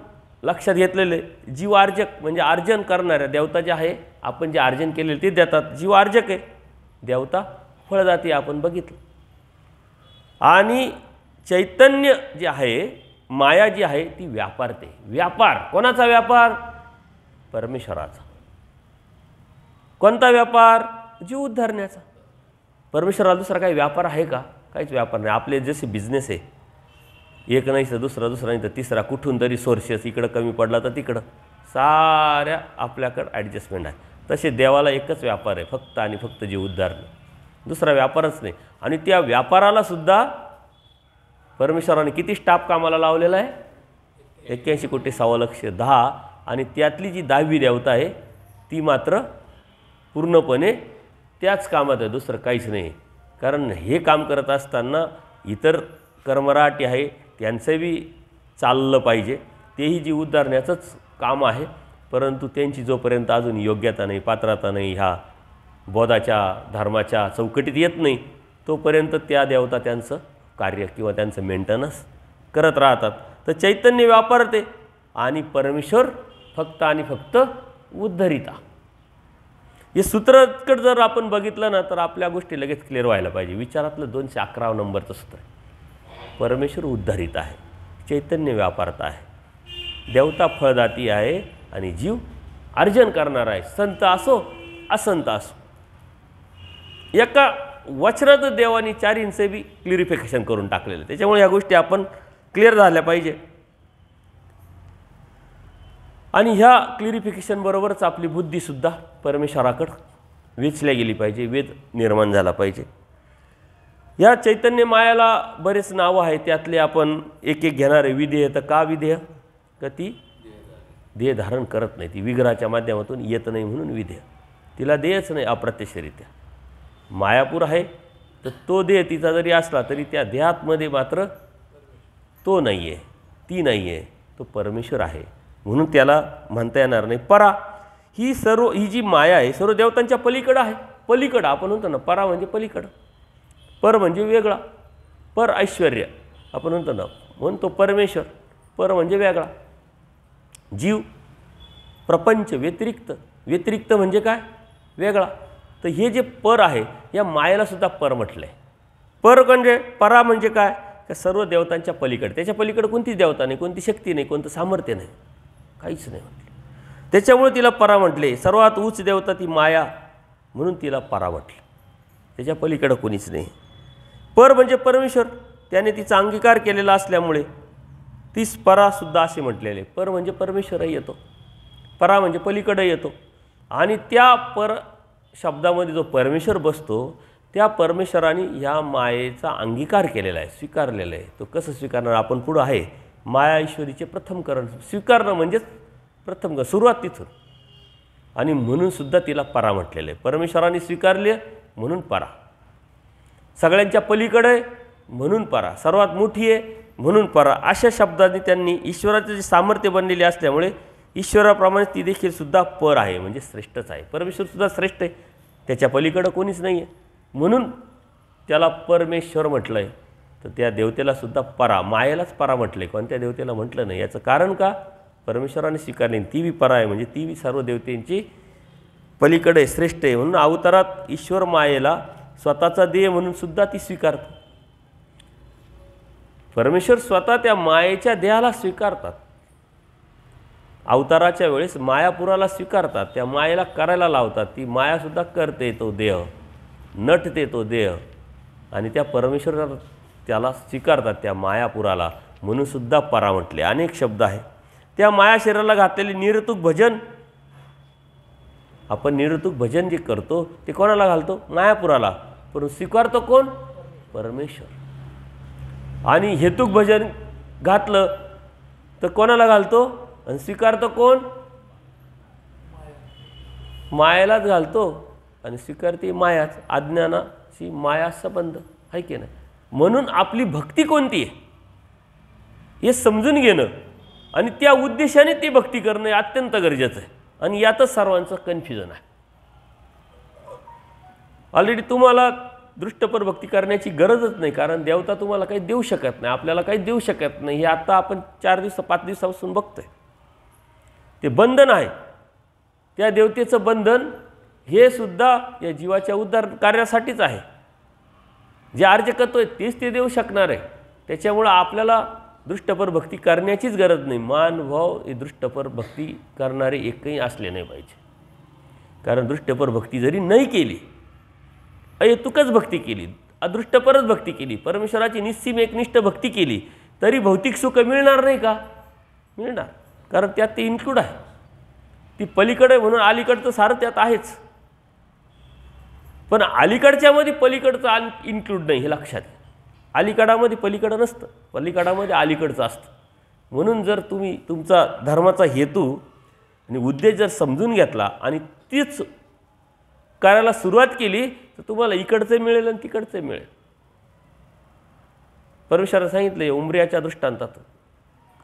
लक्षात घेतलेलं आहे. जीवार्जक म्हणजे अर्जन करणाऱ्या देवता जे आहे, आपण जे अर्जन केलेले ते देतात. जीवार्जक आहे देवता, फळदाती आपण बघितलं. आणि चैतन्य जे आहे, माया जी आहे ती व्यापारते. व्यापार कोणाचा व्यापार? परमेश्वराचा. कोणता व्यापार? जीव उद्धारण्याचा. परमेश्वराला दुसरा काही व्यापार आहे का? काहीच व्यापार नाही. आपले जसे बिझनेस आहे, एक नाही तर दुसरा, दुसरा नाही तर तिसरा, कुठून तरी सोर्सेस, इकडं कमी पडला तर तिकडं, साऱ्या आपल्याकडं ॲडजस्टमेंट आहे. तसे देवाला एकच व्यापार आहे, फक्त आणि फक्त जीव उद्धारणं, दुसरा व्यापारच नाही. आणि त्या व्यापाराला सुद्धा परमेश्वराने किती स्टाफ कामाला लावलेला आहे? 81 कोटी 6,10,000. आणि त्यातली जी 10वी देवता आहे ती मात्र पूर्णपणे त्याच कामात आहे, दुसरं काहीच नाही. कारण हे काम करत असताना इतर कर्मराटी आहे त्यांचं बी चाललं पाहिजे, तेही जीव उद्धारण्याचंच काम आहे. परंतु त्यांची जोपर्यंत अजून योग्यता नाही, पात्रता नाही, ह्या बौद्धाच्या धर्माच्या चौकटीत येत नाही, तोपर्यंत त्या देवता त्यांचं कार्य किंवा त्यांचं मेंटेनन्स करत राहतात. तर चैतन्य व्यापारते आणि परमेश्वर फक्त आणि फक्त उद्धरिता. हे सूत्राकडे जर आपण बघितलं ना तर आपल्या गोष्टी लगेच क्लिअर व्हायला पाहिजे. विचारातलं 211 नंबरचं सूत्र आहे. परमेश्वर उद्धरित आहे, चैतन्य व्यापारता आहे, देवता फळदाती आहे आणि जीव अर्जन करणार आहे. संत असो असंत असो. एका वचनात देवानी 4 इंच बी क्लिअरिफिकेशन करून टाकलेलं, त्याच्यामुळे या गोष्टी आपण क्लिअर झाल्या पाहिजे. आणि ह्या क्लिअरिफिकेशन बरोबरच आपली बुद्धीसुद्धा परमेश्वराकडे वेचल्या गेली पाहिजे, वेद निर्माण झाला पाहिजे. या चैतन्य मायाला बरेच नावं आहेत, त्यातले आपण एक एक घेणार आहे. विधेय. तर का विधेय? का ती देह धारण करत नाही, ती विग्रहाच्या माध्यमातून येत नाही म्हणून विधेय. तिला देहच नाही अप्रत्यक्षरित्या. मायापूर आहे तर तो देह तिचा जरी असला तरी त्या देहातमध्ये मात्र तो नाही आहे, ती नाही आहे, तो परमेश्वर आहे, म्हणून त्याला म्हणता येणार नाही. परा ही जी माया आहे सर्व देवतांच्या पलीकडं आहे. पलीकडं आपण म्हणतो ना, परा म्हणजे पलीकडं, पर म्हणजे वेगळा, पर ऐश्वर्य आपण म्हणतो ना, म्हणतो परमेश्वर, पर म्हणजे वेगळा. जीव प्रपंच व्यतिरिक्त, व्यतिरिक्त म्हणजे काय? वेगळा. तर हे जे पर आहे या मायेला सुद्धा पर म्हटलं आहे. पर म्हणजे परा म्हणजे काय? का सर्व देवतांच्या पलीकडे, त्याच्या पलीकडे कोणतीच देवता नाही, कोणती शक्ती नाही, कोणतं सामर्थ्य नाही, काहीच नाही म्हटलं. त्याच्यामुळे तिला परा म्हटले. सर्वात उच्च देवता ती माया, म्हणून तिला परा म्हटलं. त्याच्या पलीकडं कोणीच नाही. पर म्हणजे परमेश्वर, त्याने तिचा अंगीकार केलेला असल्यामुळे तीच परासुद्धा असे म्हटलेले. पर म्हणजे परमेश्वरही येतो, परा म्हणजे पलीकडे येतो. आणि त्या पर शब्दामध्ये जो परमेश्वर बसतो त्या परमेश्वराने ह्या मायेचा अंगीकार केलेला आहे, स्वीकारलेला आहे. तो कसं स्वीकारणार? आपण पुढं आहे. माया ईश्वरीचे प्रथमकरण, स्वीकारणं म्हणजेच प्रथम सुरुवात तिथून. आणि म्हणूनसुद्धा तिला परा म्हटलेलं आहे. परमेश्वराने स्वीकारले म्हणून परा, सगळ्यांच्या पलीकडे म्हणून परा, सर्वात मोठी आहे म्हणून परा. अशा शब्दांनी त्यांनी ईश्वराचे जे सामर्थ्य बनलेले असल्यामुळे ईश्वराप्रमाणे ती देखील सुद्धा पर आहे, म्हणजे श्रेष्ठच आहे. परमेश्वरसुद्धा श्रेष्ठ आहे, त्याच्या पलीकडं कोणीच नाही आहे, म्हणून त्याला परमेश्वर म्हटलं आहे. तर त्या देवतेला सुद्धा परा, मायेलाच परा म्हटलं आहे, कोणत्या देवतेला म्हटलं नाही. याचं कारण का? परमेश्वराने स्वीकारले, ती बी परा आहे, म्हणजे ती बी सर्व देवतेंची पलीकडे श्रेष्ठ आहे. म्हणून अवतारात ईश्वर मायेला स्वतःचा देह म्हणून सुद्धा ती स्वीकारते. परमेश्वर स्वतः त्या मायेच्या देहाला स्वीकारतात. अवताराच्या वेळेस मायापुराला स्वीकारतात, त्या मायेला करायला लावतात. ती मायासुद्धा करते तो देह, नटते तो देह, आणि त्या परमेश्वर त्याला स्वीकारतात त्या मायापुराला. म्हणून सुद्धा परा म्हटले. अनेक शब्द आहे. त्या माया शरीराला घातलेले निरतूक भजन, आपण निरतूक भजन जे करतो ते कोणाला घालतो? मायापुराला. पण स्वीकारतो कोण? परमेश्वर. आणि हेतुक भजन घातलं तर कोणाला घालतो आणि स्वीकारतो कोण? मायालाच घालतो आणि स्वीकारते मायाच. अज्ञानाची माया संबंध आहे की नाही? म्हणून आपली भक्ती कोणती आहे हे समजून घेणं आणि त्या उद्देशाने ती भक्ती करणं हे अत्यंत गरजेचं आहे. आणि यातच सर्वांचं कन्फ्युजन आहे. ऑलरेडी तुम्हाला दृष्टपर भक्ती करण्याची गरजच नाही, कारण देवता तुम्हाला काही देऊ शकत नाही, आपल्याला काही देऊ शकत नाही. हे आता आपण 4 दिवस 5 दिवसापासून बघतोय. ते बंधन आहे. त्या देवतेचं बंधन हे सुद्धा या जीवाच्या उद्धार कार्यासाठीच आहे. जे अर्ज करतोय तेच ते देऊ शकणार आहे. त्याच्यामुळं आपल्याला दृष्टपर भक्ती करण्याचीच गरज नाही. मानभाव हे दृष्टपर भक्ती करणारे एकही असले नाही पाहिजे. कारण दृष्टपर भक्ती जरी नाही केली, अहेतुकच भक्ती केली, अदृष्टपरच भक्ती केली, परमेश्वराची निस्सीम एकनिष्ठ भक्ती केली, तरी भौतिक सुख मिळणार नाही का? मिळणार. कारण त्यात ते इन्क्लूड आहे. ती पलीकडे म्हणून अलीकडचं सारं त्यात आहेच. पण अलीकडच्यामध्ये पलीकडचं इन्क्लूड नाही, हे लक्षात घ्या. अलीकडामध्ये पलीकडं नसतं, पलीकडामध्ये अलीकडचं असतं. म्हणून जर तुम्ही तुमचा धर्माचा हेतू आणि उद्देश जर समजून घेतला आणि तीच करायला सुरुवात केली तर तुम्हाला इकडचं मिळेल आणि तिकडचं मिळेल. परमेश्वराने सांगितलं उमरियाच्या दृष्टांतातून,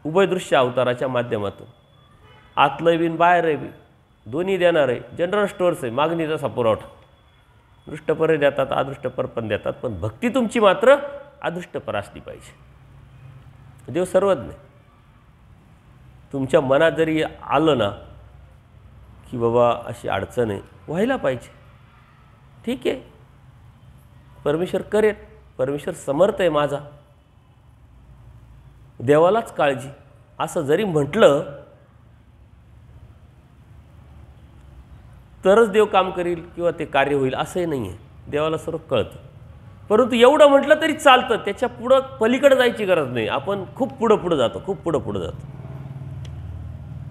उभयदृश्य अवताराच्या माध्यमातून, आतलं बिन बाहेर बी दोन्ही देणार आहे. जनरल स्टोअर्स आहे, मागणीचा तसा पुरवठा. दृष्टपर देतात, अदृष्टपर पण देतात, पण भक्ती तुमची मात्र अदृष्टपर असली पाहिजे. देव सर्वज्ञ. तुमच्या मनात जरी आलं ना की बाबा अशी अडचण आहे, व्हायला पाहिजे, ठीक आहे, परमेश्वर करेल, परमेश्वर समर्थ आहे माझा, देवालाच काळजी, असं जरी म्हटलं तरच देव काम करील किंवा ते कार्य होईल असंही नाही आहे. देवाला सर्व कळतं. परंतु एवढं म्हटलं तरी चालतं, त्याच्या पुढं पलीकडे जायची गरज नाही. आपण खूप पुढं जातो, खूप पुढं जातो.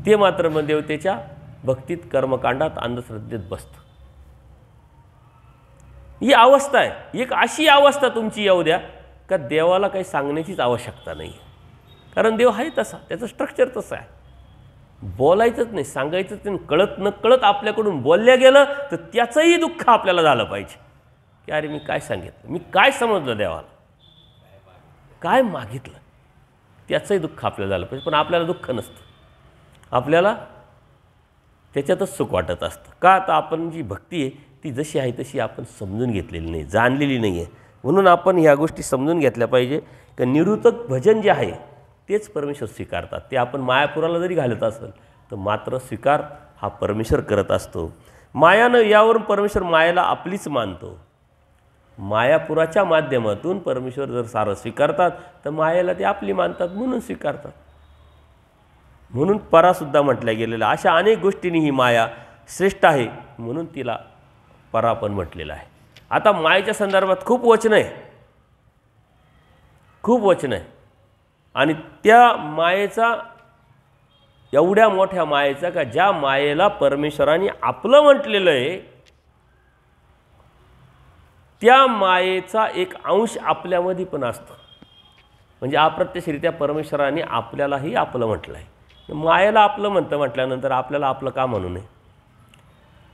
ते मात्र मग देवतेच्या भक्तीत, कर्मकांडात, अंधश्रद्धेत बसतं. ही अवस्था आहे. एक अशी अवस्था तुमची येऊ द्या का देवाला काही सांगण्याचीच आवश्यकता नाही. कारण देव आहे तसा, त्याचं स्ट्रक्चर तसं आहे. बोलायचंच नाही, सांगायचंच नाही. कळत न कळत आपल्याकडून बोलल्या गेलं तर त्याचंही दुःख आपल्याला झालं पाहिजे की अरे मी काय सांगितलं, मी काय समजलं देवाला, काय मागितलं, त्याचंही दुःख आपल्याला झालं पाहिजे. पण आपल्याला दुःख नसतं, आपल्याला त्याच्यातच सुख वाटत असतं. का? तर आपण जी भक्ती आहे ती जशी आहे तशी आपण समजून घेतलेली नाही, जाणलेली नाही आहे. म्हणून आपण ह्या गोष्टी समजून घेतल्या पाहिजे की निरुतक भजन जे आहे तेच परमेश्वर स्वीकारतात. ते आपण मायापुराला जरी घालत असेल तर मात्र स्वीकार हा परमेश्वर करत असतो. मायानं यावरून परमेश्वर मायाला आपलीच मानतो. मायापुराच्या माध्यमातून परमेश्वर जर सारं स्वीकारतात तर मायाला ते आपली मानतात म्हणून स्वीकारतात. म्हणून परासुद्धा म्हटल्या गेलेलं. अशा अनेक गोष्टींनी ही माया श्रेष्ठ आहे म्हणून तिला परा पण म्हटलेलं आहे. आता मायेच्या संदर्भात खूप वचन आहे, खूप वचन आहे. आणि त्या मायेचा, एवढ्या मोठ्या मायेचा का ज्या मायेला परमेश्वराने आपलं म्हटलेलं आहे, त्या मायेचा एक अंश आपल्यामध्ये पण असतो. म्हणजे अप्रत्यक्षरित्या परमेश्वराने आपल्यालाही आपलं म्हटलं आहे. मायेला आपलं म्हटल्यानंतर आपल्याला आपलं का म्हणू नये?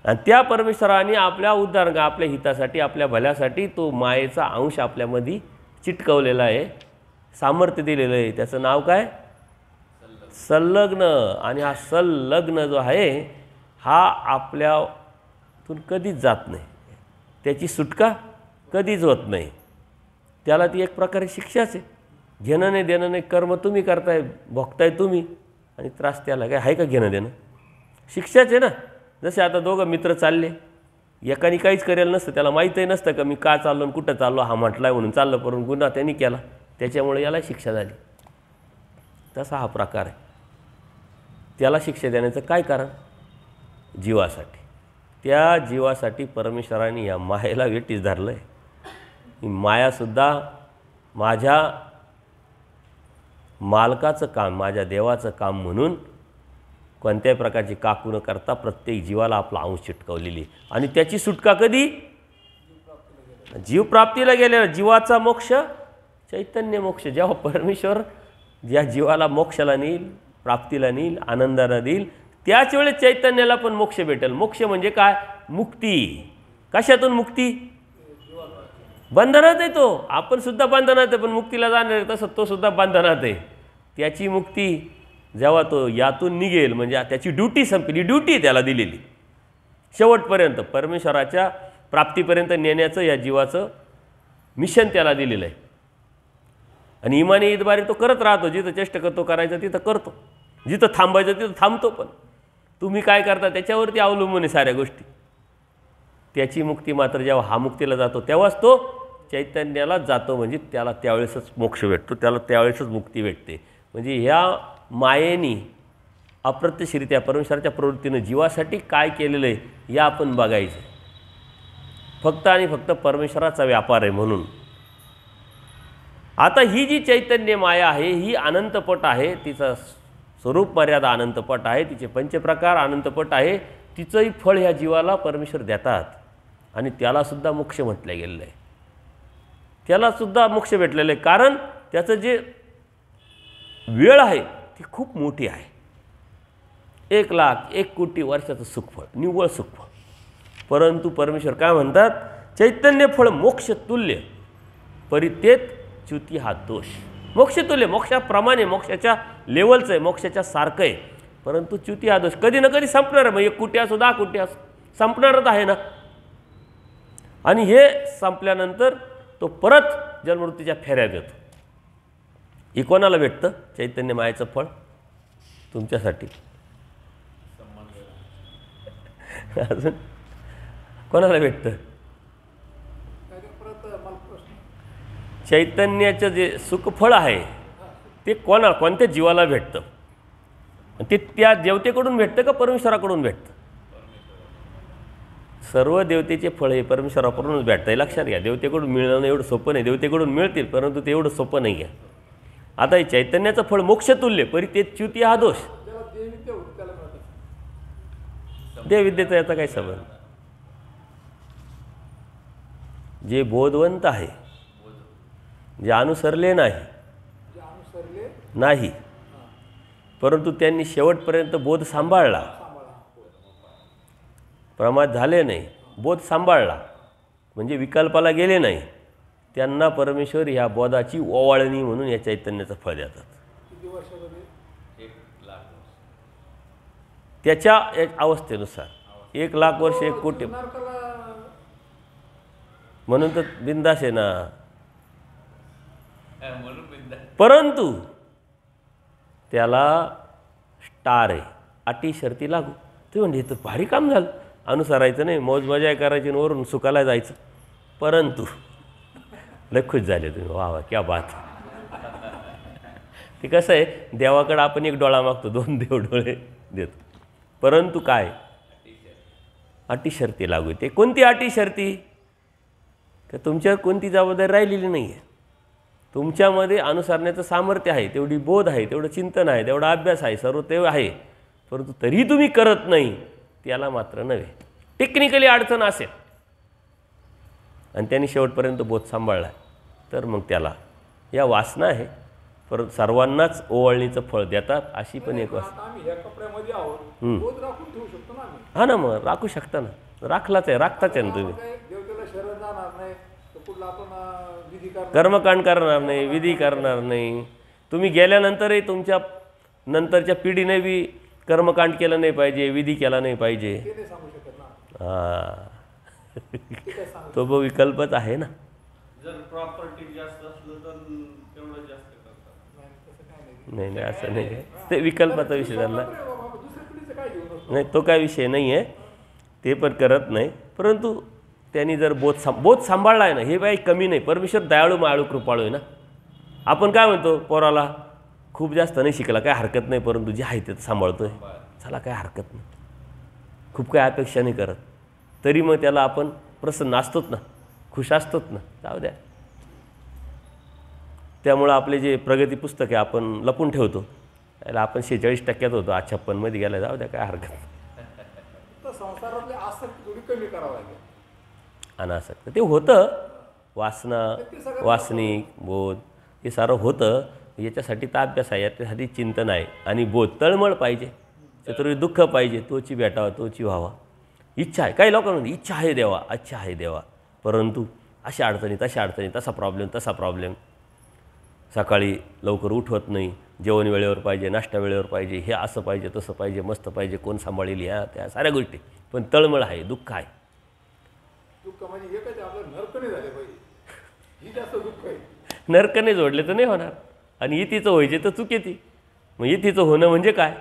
आणि त्या परमेश्वराने आपल्या उद्धार, आपल्या हितासाठी, आपल्या भल्यासाठी तो मायेचा अंश आपल्यामध्ये चिटकवलेला आहे, सामर्थ्य दिलेलं आहे. त्याचं नाव काय? संलग्न. आणि हा संलग्न जो आहे हा आपल्यातून कधीच जात नाही, त्याची सुटका कधीच होत नाही. त्याला ती एक प्रकारे शिक्षाच आहे. घेणं नाही देणं नाही, कर्म तुम्ही करताय, भोगताय तुम्ही, आणि त्रास त्याला काय आहे का घेणं देणं? शिक्षाच आहे ना. जसे आता दोघं मित्र चालले, एकाने काहीच करेल नसतं, त्याला माहीतही नसतं का मी का चाललो आणि कुठं चाललो, हा म्हटला आहे म्हणून चाललं, परंतु गुन्हा त्यांनी केला, त्याच्यामुळे याला शिक्षा झाली. तसा हा प्रकार आहे. त्याला शिक्षा देण्याचं काय कारण? जीवासाठी. त्या जीवासाठी परमेश्वराने या मायेला वेठीस धरलं आहे. ही मायासुद्धा माझ्या मालकाचं काम, माझ्या देवाचं काम म्हणून कोणत्याही प्रकारची काकू न करता प्रत्येक जीवाला आपला अंश चिटकवलेली. आणि त्याची सुटका कधी? जीवप्राप्तीला गेलेला. जीवाचा मोक्ष चैतन्य मोक्ष. जेव्हा परमेश्वर ज्या जीवाला मोक्षाला नेईल, प्राप्तीला नेईल, आनंदाला देईल, त्याच वेळेस चैतन्याला पण मोक्ष भेटेल. मोक्ष म्हणजे काय? मुक्ती. कशातून मुक्ती? बंधनात आहे तो. आपण सुद्धा बंधनात आहे, पण मुक्तीला जाणार आहे तसं तो सुद्धा बंधनात आहे. त्याची मुक्ती जेव्हा तो यातून निघेल, म्हणजे त्याची ड्युटी संपली. ड्युटी त्याला दिलेली शेवटपर्यंत परमेश्वराच्या प्राप्तीपर्यंत नेण्याचं या जीवाचं मिशन त्याला दिलेलं आहे. आणि इमानी ईदबारी तो करत राहतो. जिथं चेष्टा करतो करायचं तिथं करतो, जिथं थांबायचं तिथं थांबतो. पण तुम्ही काय करता त्याच्यावरती अवलंबून आहे साऱ्या गोष्टी. त्याची मुक्ती मात्र जेव्हा हा मुक्तीला जातो तेव्हाच तो चैतन्याला जातो. म्हणजे त्याला त्यावेळेसच मोक्ष भेटतो, त्याला त्यावेळेसच मुक्ती भेटते. म्हणजे ह्या मायेनी अप्रत्यक्षरित्या परमेश्वराच्या प्रवृत्तीनं जीवासाठी काय केलेलं आहे या आपण बघायचं. फक्त आणि फक्त परमेश्वराचा व्यापार आहे म्हणून. आता ही जी चैतन्य माया आहे ही अनंतपट आहे. तिचं स्वरूप मर्यादा अनंतपट आहे. तिचे पंचप्रकार अनंतपट आहे. तिचंही फळ ह्या जीवाला परमेश्वर देतात. आणि त्यालासुद्धा मोक्ष म्हटलं गेलेलं आहे. त्यालासुद्धा मोक्ष भेटलेलं आहे. कारण त्याचं जे वेळ आहे ती खूप मोठी आहे. 1,00,000-1,00,00,000 वर्षाचं सुखफळ, निव्वळ सुखफळ. परंतु परमेश्वर काय म्हणतात? चैतन्य फळ मोक्ष तुल्य परितेत च्युती हा दोष. मोक्ष तुल्य, मोक्षाप्रमाणे, मोक्षाच्या लेवलचं आहे, मोक्षाच्या सारखं आहे. परंतु च्युती हा दोष कधी ना कधी संपणार आहे. मग 1 कोटी असो 10 कोटी असो संपणारच आहे ना. आणि हे संपल्यानंतर तो परत जन्ममृत्यूच्या फेऱ्या देतो. हे कोणाला भेटतं? चैतन्य मायेचं फळ तुमच्यासाठी. अजून कोणाला भेटतं? चैतन्याचं जे सुखफळ आहे ते कोणत्या जीवाला भेटतं? ते त्या देवतेकडून भेटतं का परमेश्वराकडून भेटतं? सर्व देवतेचे फळ हे परमेश्वराकडूनच भेटतं. हे लक्षात घ्या. देवतेकडून मिळणं एवढं सोपं नाही. देवतेकडून मिळतील परंतु ते एवढं सोपं नाही आहे. आता हे चैतन्याचं फळ मोक्षतुल्य परितेत च्युती हा दोष. देवविद्येचा याचा काही संबंध? जे बोधवंत आहे, जे अनुसरले नाही परंतु त्यांनी शेवटपर्यंत बोध सांभाळला, प्रमाद झाले नाही, बोध सांभाळला, म्हणजे विकल्पाला गेले नाही, त्यांना परमेश्वर ह्या बोधाची ओवाळणी म्हणून या चैतन्याचं फळ देतात. त्याच्या अवस्थेनुसार 1,00,000 वर्ष 1 कोटी म्हणून तर बिंदास आहे ना. परंतु त्याला स्टार आहे, अटी शर्ती लागू. ते म्हणजे तर भारी काम झालं. अनुसरायचं नाही, मौज मजा करायची, वरून सुखाला जायचं. परंतु लय खुश झाले तुम्ही, वा वा क्या बात. ते कसं आहे, देवाकडं आपण 1 डोळा मागतो, 2 देव डोळे देतो. परंतु काय? अटी शर्ती लागू. ते कोणती अटी शर्ती? तर तुमच्यावर कोणती जबाबदारी राहिलेली नाही आहे. तुमच्यामध्ये अनुसरण्याचं सामर्थ्य आहे, तेवढी बोध आहे, तेवढं चिंतन आहे, तेवढा अभ्यास आहे, सर्व ते आहे. परंतु तरीही तुम्ही करत नाही, त्याला मात्र नव्हे. टेक्निकली अडचण असेल आणि त्यांनी शेवटपर्यंत बोध सांभाळला तर मग त्याला या वासना आहे. परंतु सर्वांनाच ओवाळणीचं फळ देतात अशी पण एक वासना. हा ना, मग राखू शकता ना. राखलाच आहे, राखताच आहे ना तुम्ही. कर्मकांड करणार नाही, विधी करणार नाही. तुम्ही गेल्यानंतरही तुमच्या नंतरच्या पिढीने बी कर्मकांड केलं नाही पाहिजे, विधी केला नाही पाहिजे. हां, तो विकल्पच आहे ना. नाही असं नाही, ते विकल्पाचा विषय झाला नाही. तो काय विषय नाही आहे, ते पण करत नाही. परंतु त्यांनी जर बोध सांभाळला आहे ना, हे बाई कमी नाही. परमेश्वर दयाळू मायाळू कृपाळू आहे ना. आपण काय म्हणतो पोराला, खूप जास्त नाही शिकला काय हरकत नाही, परंतु जे आहे ते सांभाळतोय, चला काय हरकत नाही, खूप काही अपेक्षा नाही करत, तरी मग त्याला आपण प्रसन्न असतोच ना, खुश असतोच ना, जाऊ द्या. त्यामुळं आपले जे प्रगती पुस्तक आहे आपण लपून ठेवतो, त्याला आपण 46% होतो, आज 56मध्ये गेला, जाऊ द्या काय हरकत नाही. संसारातली आसक्ती थोडी कमी करावं लागेल. अनासक्त ते होतं, वासना, वासनिक बोध हे सारं होतं. याच्यासाठी तर अभ्यास आहे, याच्यासाठी चिंतन आहे आणि बोध तळमळ पाहिजे, चतुर्विध दुःख पाहिजे, तोची भेटावा तोची व्हावा. इच्छा आहे, काही लोकांना इच्छा आहे देवा, अच्छा आहे देवा, परंतु अशा अडचणी तशा अडचणी, तसा प्रॉब्लेम, सकाळी लवकर उठवत नाही, जेवण वेळेवर पाहिजे, नाश्ता वेळेवर पाहिजे, हे असं पाहिजे तसं पाहिजे, मस्त पाहिजे, कोण सांभाळील, ह्या त्या साऱ्या गोष्टी, पण तळमळ आहे, दुःख आहे. दुःख म्हणजे एकच आपलं नरकणे झाले पाहिजे, ही जास्त दुःख आहे. नरकने जोडले तर नाही होणार, आणि इतीचं व्हायचे तर चूक येते. मग इतीचं होणं म्हणजे काय,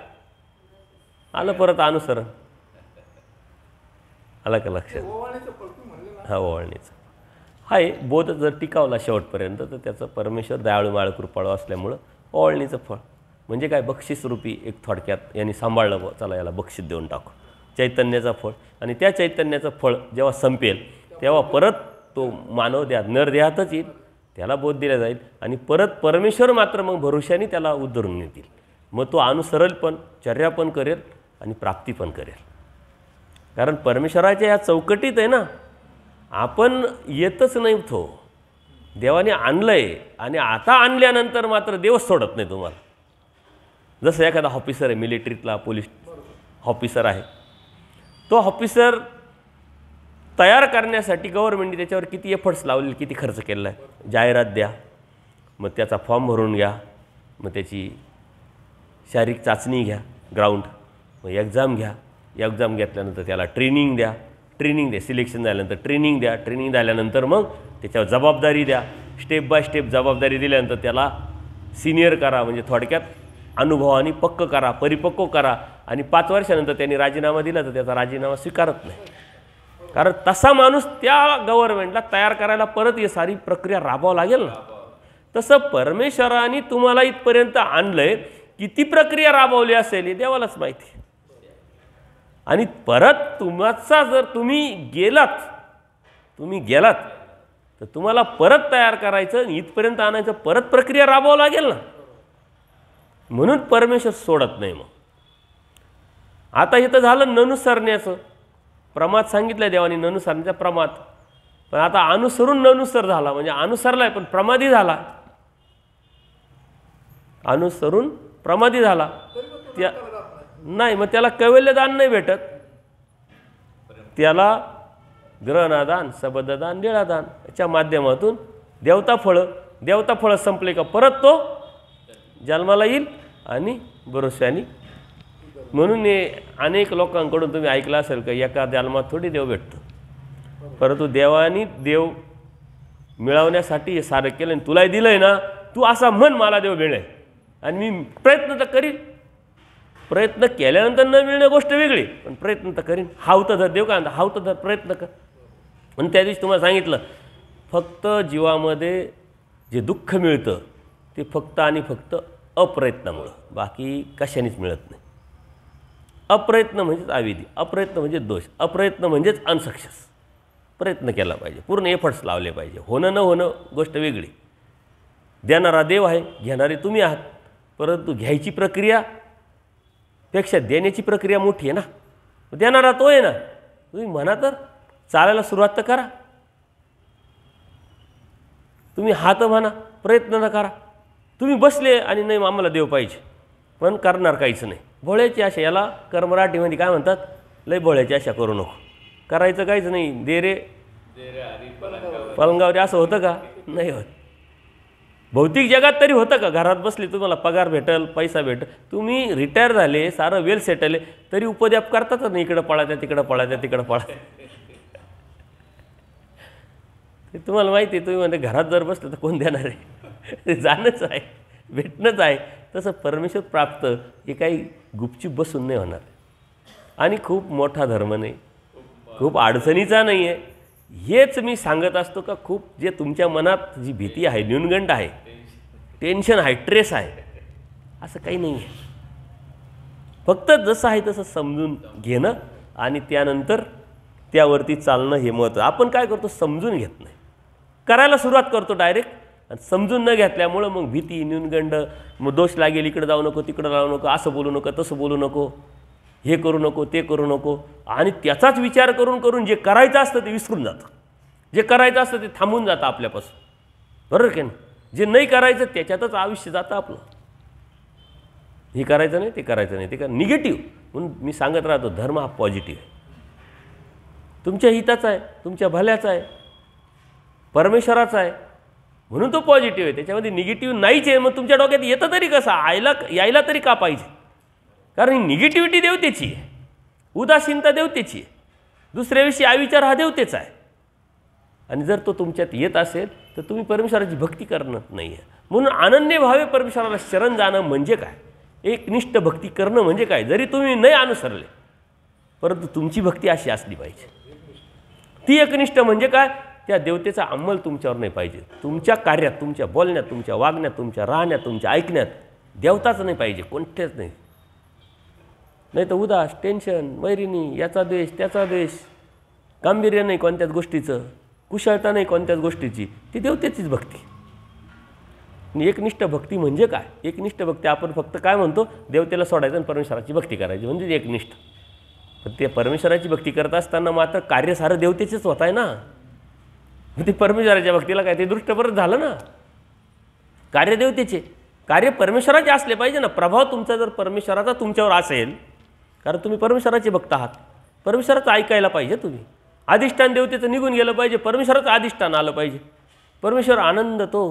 आलं परत अनुसरण, आलं का लक्षात? ओवाळणीचं फळ तू म्हणले ना, हा ओवाळणीचं हाय. बोध जर टिकावला शेवटपर्यंत तर त्याचं परमेश्वर दयाळू माळ कृपाळू असल्यामुळं ओवाळणीचं फळ म्हणजे काय, बक्षीसरूपी एक थोडक्यात यांनी सांभाळलं, चला याला बक्षीस देऊन टाकू, चैतन्याचा फळ. आणि त्या चैतन्याचं फळ जेव्हा संपेल तेव्हा परत तो मानव देहात नरदेहातच येईल, त्याला बोध दिला जाईल आणि परत परमेश्वर मात्र मग भरोशाने त्याला उद्धरून नेतील. मग तो अनुसरल पण, चर्या पण करेल आणि प्राप्ती पण करेल. कारण परमेश्वराच्या या चौकटीत आहे ना, आपण येतच नाही, तो देवाने आणलं आहे आणि आता आणल्यानंतर मात्र देवच सोडत नाही तुम्हाला. जसं एखादा ऑफिसर आहे, मिलिटरीतला पोलीस ऑफिसर आहे, तो ऑफिसर तयार करण्यासाठी गव्हर्नमेंटने त्याच्यावर किती एफर्ट्स लावले, किती खर्च केलेला आहे. जाहिरात द्या, मग त्याचा फॉर्म भरून घ्या, मग त्याची शारीरिक चाचणी घ्या ग्राउंड, मग एक्झाम घ्या, एक्झाम घेतल्यानंतर त्याला ट्रेनिंग द्या, सिलेक्शन झाल्यानंतर ट्रेनिंग झाल्यानंतर मग त्याच्यावर जबाबदारी द्या, स्टेप बाय स्टेप जबाबदारी दिल्यानंतर त्याला सिनियर करा, म्हणजे थोडक्यात अनुभवाने पक्क करा, परिपक्व करा. आणि 5 वर्षानंतर त्यांनी राजीनामा दिला तर त्याचा राजीनामा स्वीकारत नाही, कारण तसा माणूस त्या गव्हर्नमेंटला तयार करायला परत ही सारी प्रक्रिया राबवावं लागेल ना. तसं परमेश्वराने तुम्हाला इथपर्यंत आणलंय, किती प्रक्रिया राबवली असेल हे देवालाच माहिती. आणि परत तुमचा जर तुम्ही गेलात तर तुम्हाला परत तयार करायचं, इथपर्यंत आणायचं, परत प्रक्रिया राबवावं लागेल ना. म्हणून परमेश्वर सोडत नाही. मग आता हे तर झालं ननुसरण्याचं प्रमाद सांगितलं देवाने, ननुसरण्याचा प्रमाद. पण आता अनुसरून ननुसर झाला, म्हणजे अनुसरलाय पण प्रमादी झाला, अनुसरून प्रमादी झाला. त्या नाही, मग त्याला कैवल्यदान नाही भेटत, त्याला ग्रहणादान, सबददान, लीळादान याच्या माध्यमातून देवता फळं संपले का परत तो जन्माला येईल आणि भरोश्याने. म्हणून अनेक लोकांकडून तुम्ही ऐकलं असेल का एका जन्मात थोडी देव भेटतो, परंतु देवानी देव मिळवण्यासाठी हे सारं केलं आणि तुलाही दिलंय ना, तू असा म्हण मला देव मिळेल आणि मी प्रयत्न तर करीन. प्रयत्न केल्यानंतर न मिळणे गोष्ट वेगळी, पण प्रयत्न तर करीन. हाव तर धर, देव काय म्हणता, हाव तर धर, प्रयत्न कर. म्हणून त्या दिवशी तुम्हाला सांगितलं, फक्त जीवामध्ये जे दुःख मिळतं ते फक्त आणि फक्त अप्रयत्नामुळं, बाकी कशानेच मिळत नाही. अप्रयत्न म्हणजेच अविधी, अप्रयत्न म्हणजे दोष, अप्रयत्न म्हणजेच अनसक्सेस. प्रयत्न केला पाहिजे, पूर्ण एफर्ट्स लावले पाहिजे. होणं न होणं गोष्ट वेगळी. देणारा देव आहे, घेणारे तुम्ही आहात, परंतु घ्यायची प्रक्रिया पेक्षा देण्याची प्रक्रिया मोठी आहे ना. देणारा तो आहे ना, तुम्ही म्हणा तर चालायला सुरुवात तर करा. तुम्ही हात म्हणा, प्रयत्न तर करा. तुम्ही बसले आणि नाही आम्हाला देव पाहिजे पण करणार काहीच नाही, भोळ्याची आशा. याला मराठीमध्ये काय म्हणतात, लय भोळ्याची आशा करू नको, करायचं काहीच नाही. दे रे पलंगावर, असं होतं का? नाही होत. भौतिक जगात तरी होतं का? घरात बसले तुम्हाला पगार भेटेल, पैसा भेटेल, तुम्ही रिटायर झाले, सारं वेल सेटल आहे, तरी उपद्याप करतातच नाही, इकडं पळायचं तिकडं पळायचं तिकडं पळायचं. ते तुम्हाला माहिती आहे. तुम्ही म्हणजे घरात जर बसलं तर कोण देणार आहे? जाणंच आहे, भेटणंच आहे. तसं परमेश्वर प्राप्त हे काही गुपचूप बसून नाही होणार. आणि खूप मोठा धर्म नाही, खूप अडचणीचा नाही आहे. हेच मी सांगत असतो का खूप जे तुमच्या मनात जी भीती आहे, न्यूनगंड आहे, टेन्शन आहे, ट्रेस आहे, असं काही नाही आहे. फक्त जसं आहे तसं समजून घेणं आणि त्यानंतर त्यावरती चालणं हे महत्त्व. आपण काय करतो, समजून घेत नाही, करायला सुरुवात करतो डायरेक्ट, आणि समजून न घेतल्यामुळं मग भीती, न्यूनगंड, मग दोष लागेल, इकडे जाऊ नको, तिकडे जाऊ नको, असं बोलू नको, तसं बोलू नको, हे करू नको, ते करू नको, आणि त्याचाच विचार करून करून जे करायचं असतं ते विसरून जातं, जे करायचं असतं ते थांबून जातं आपल्यापासून. बरोबर की नाही? जे नाही करायचं त्याच्यातच आयुष्य जातं आपलं. हे करायचं नाही, ते करायचं नाही, ते निगेटिव्ह. म्हणून मी सांगत राहतो, धर्म हा पॉझिटिव्ह आहे, तुमच्या हिताचा आहे, तुमच्या भल्याचा आहे, परमेश्वराचा आहे, म्हणून तो पॉझिटिव्ह आहे. त्याच्यामध्ये निगेटिव्ह नाहीच आहे. मग तुमच्या डोक्यात येतं तरी कसं, यायला तरी का पाहिजे? कारण ही निगेटिव्हिटी देवतेची आहे, उदासीनता देवतेची आहे, दुसऱ्याविषयी अविचार हा देवतेचा आहे. आणि जर तो तुमच्यात येत असेल तर तुम्ही परमेश्वराची भक्ती करणार नाही आहे. म्हणून अनन्य भावे परमेश्वराला शरण जाणं म्हणजे काय, एकनिष्ठ भक्ती करणं म्हणजे काय. जरी तुम्ही नाही अनुसरले, परंतु तुमची भक्ती अशी असली पाहिजे. ती एकनिष्ठ म्हणजे काय, त्या देवतेचा अंमल तुमच्यावर नाही पाहिजे. तुमच्या कार्यात, तुमच्या बोलण्यात, तुमच्या वागण्यात, तुमच्या राहण्यात, तुमच्या ऐकण्यात देवताच नाही पाहिजे, कोणतेच नाही. नाही तर उदास, टेन्शन, वैरिणी, याचा द्वेष, त्याचा द्वेष, गांभीर्य नाही कोणत्याच गोष्टीचं, कुशलता नाही कोणत्याच गोष्टीची, ती देवतेचीच भक्ती. आणि एकनिष्ठ भक्ती म्हणजे काय, एकनिष्ठ भक्ती आपण फक्त काय म्हणतो, देवतेला सोडायचं आणि परमेश्वराची भक्ती करायची म्हणजे एकनिष्ठ. पण ते परमेश्वराची भक्ती करत असताना मात्र कार्य सारं देवतेचेच होत आहे ना. मग ते परमेश्वराच्या भक्तीला काय, ते दृष्टपरच झालं ना. कार्य देवतेचे, कार्य परमेश्वराचे असले पाहिजे ना. प्रभाव तुमचा जर परमेश्वराचा तुमच्यावर असेल, कारण तुम्ही परमेश्वराचे भक्त आहात, परमेश्वराचं ऐकायला पाहिजे तुम्ही. अधिष्ठान देवतेचं निघून गेलं पाहिजे, परमेश्वराचं अधिष्ठान आलं पाहिजे. परमेश्वर आनंद तो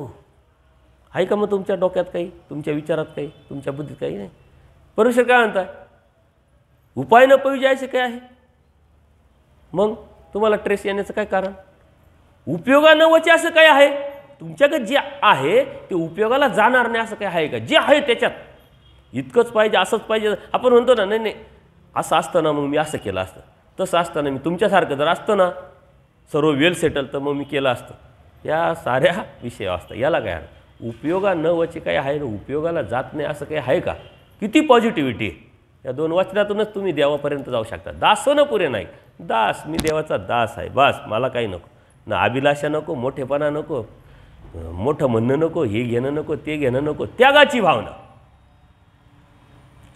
आहे का मग तुमच्या डोक्यात काही, तुमच्या विचारात काही, तुमच्या बुद्धीत काही नाही. परमेश्वर काय म्हणताय, उपाय न पविजायचे काय आहे. मग तुम्हाला ट्रेस येण्याचं काय कारण, उपयोगा न वचे असं काय आहे तुमच्याकडे जे आहे ते उपयोगाला जाणार नाही असं काय आहे का. जे आहे त्याच्यात इतकंच पाहिजे, असंच पाहिजे. आपण म्हणतो ना, नाही नाही असं असतं ना मग मी असं केलं असतं, तसं असतं ना मी तुमच्यासारखं जर असतं ना सर्व वेल सेटल तर मग मी केलं असतं. या साऱ्या विषय असतात. याला काय उपयोगा न वचे काय आहे ना, उपयोगाला जात नाही असं काही आहे का. किती पॉझिटिव्हिटी आहे या दोन वचनातूनच तुम्ही देवापर्यंत जाऊ शकता. दास होणं पुरे नाही, दास, मी देवाचा दास आहे बस, मला काही नको ना, अभिलाषा नको, मोठेपणा नको, मोठं म्हणणं नको, हे घेणं नको, ते घेणं नको. त्यागाची भावना,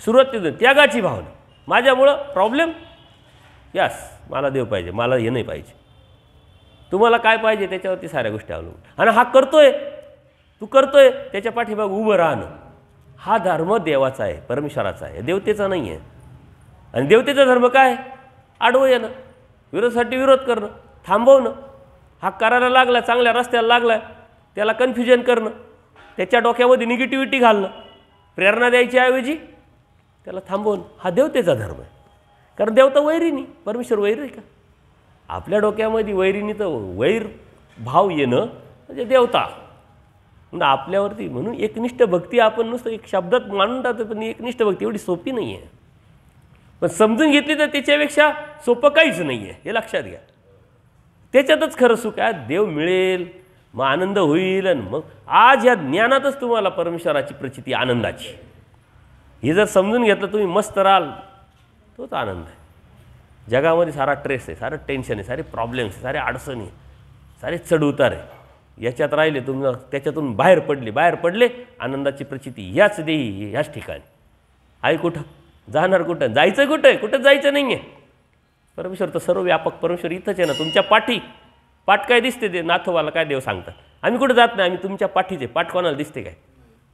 सुरुवातीतून त्यागाची भावना. माझ्यामुळं प्रॉब्लेम, यस मला देव पाहिजे, मला हे नाही पाहिजे. तुम्हाला काय पाहिजे त्याच्यावरती साऱ्या गोष्टी अवलंबून. आणि हा करतोय, तू करतोय त्याच्या पाठीमागे उभं राहणं, हा धर्म देवाचा आहे, परमेश्वराचा आहे, देवतेचा नाही आहे. आणि देवतेचा धर्म काय, आडवं येणं, विरोधासाठी विरोध करणं, थांबवणं. हा करायला लागला, चांगल्या रस्त्याला लागला, त्याला कन्फ्युजन करणं, त्याच्या डोक्यामध्ये निगेटिव्हिटी घालणं, प्रेरणा द्यायची ऐवजी त्याला थांबवणं, हा देवतेचा धर्म आहे. कारण देवता वैरिणी, परमेश्वर वैर आहे का. आपल्या डोक्यामध्ये वैरिणी तर वैर भाव येणं म्हणजे देवता म्हणजे आपल्यावरती. म्हणून एकनिष्ठ भक्ती आपण नुसतं एक शब्दात मानून टाकतो, पण एकनिष्ठ भक्ती एवढी सोपी नाही आहे. पण समजून घेतली तर त्याच्यापेक्षा सोपं काहीच नाही आहे, हे लक्षात घ्या. त्याच्यातच खरं सुख आहे. देव मिळेल, मग आनंद होईल. आणि मग आज या ज्ञानातच तुम्हाला परमेश्वराची प्रचिती, आनंदाची, हे जर समजून घेतलं तुम्ही मस्त राहाल, तोच आनंद आहे. जगामध्ये सारा ट्रेस आहे, सारं टेन्शन आहे, सारे प्रॉब्लेम्स आहे, सारे अडचणी आहे, सारे चढउतार आहे. याच्यात राहिले तुम्ही, त्याच्यातून बाहेर पडले आनंदाची प्रचिती ह्याच देही, ह्याच ठिकाणी आहे. कुठं जाणार, कुठं जायचं, कुठं जायचं नाही आहे. परमेश्वर तर सर्व व्यापक परमेश्वर इथंच आहे ना, तुमच्या पाठ काय दिसते ते नाथोबाला काय देव सांगतात, आम्ही कुठं जात नाही, आम्ही तुमच्या पाठीचे. पाठ कोणाला दिसते काय.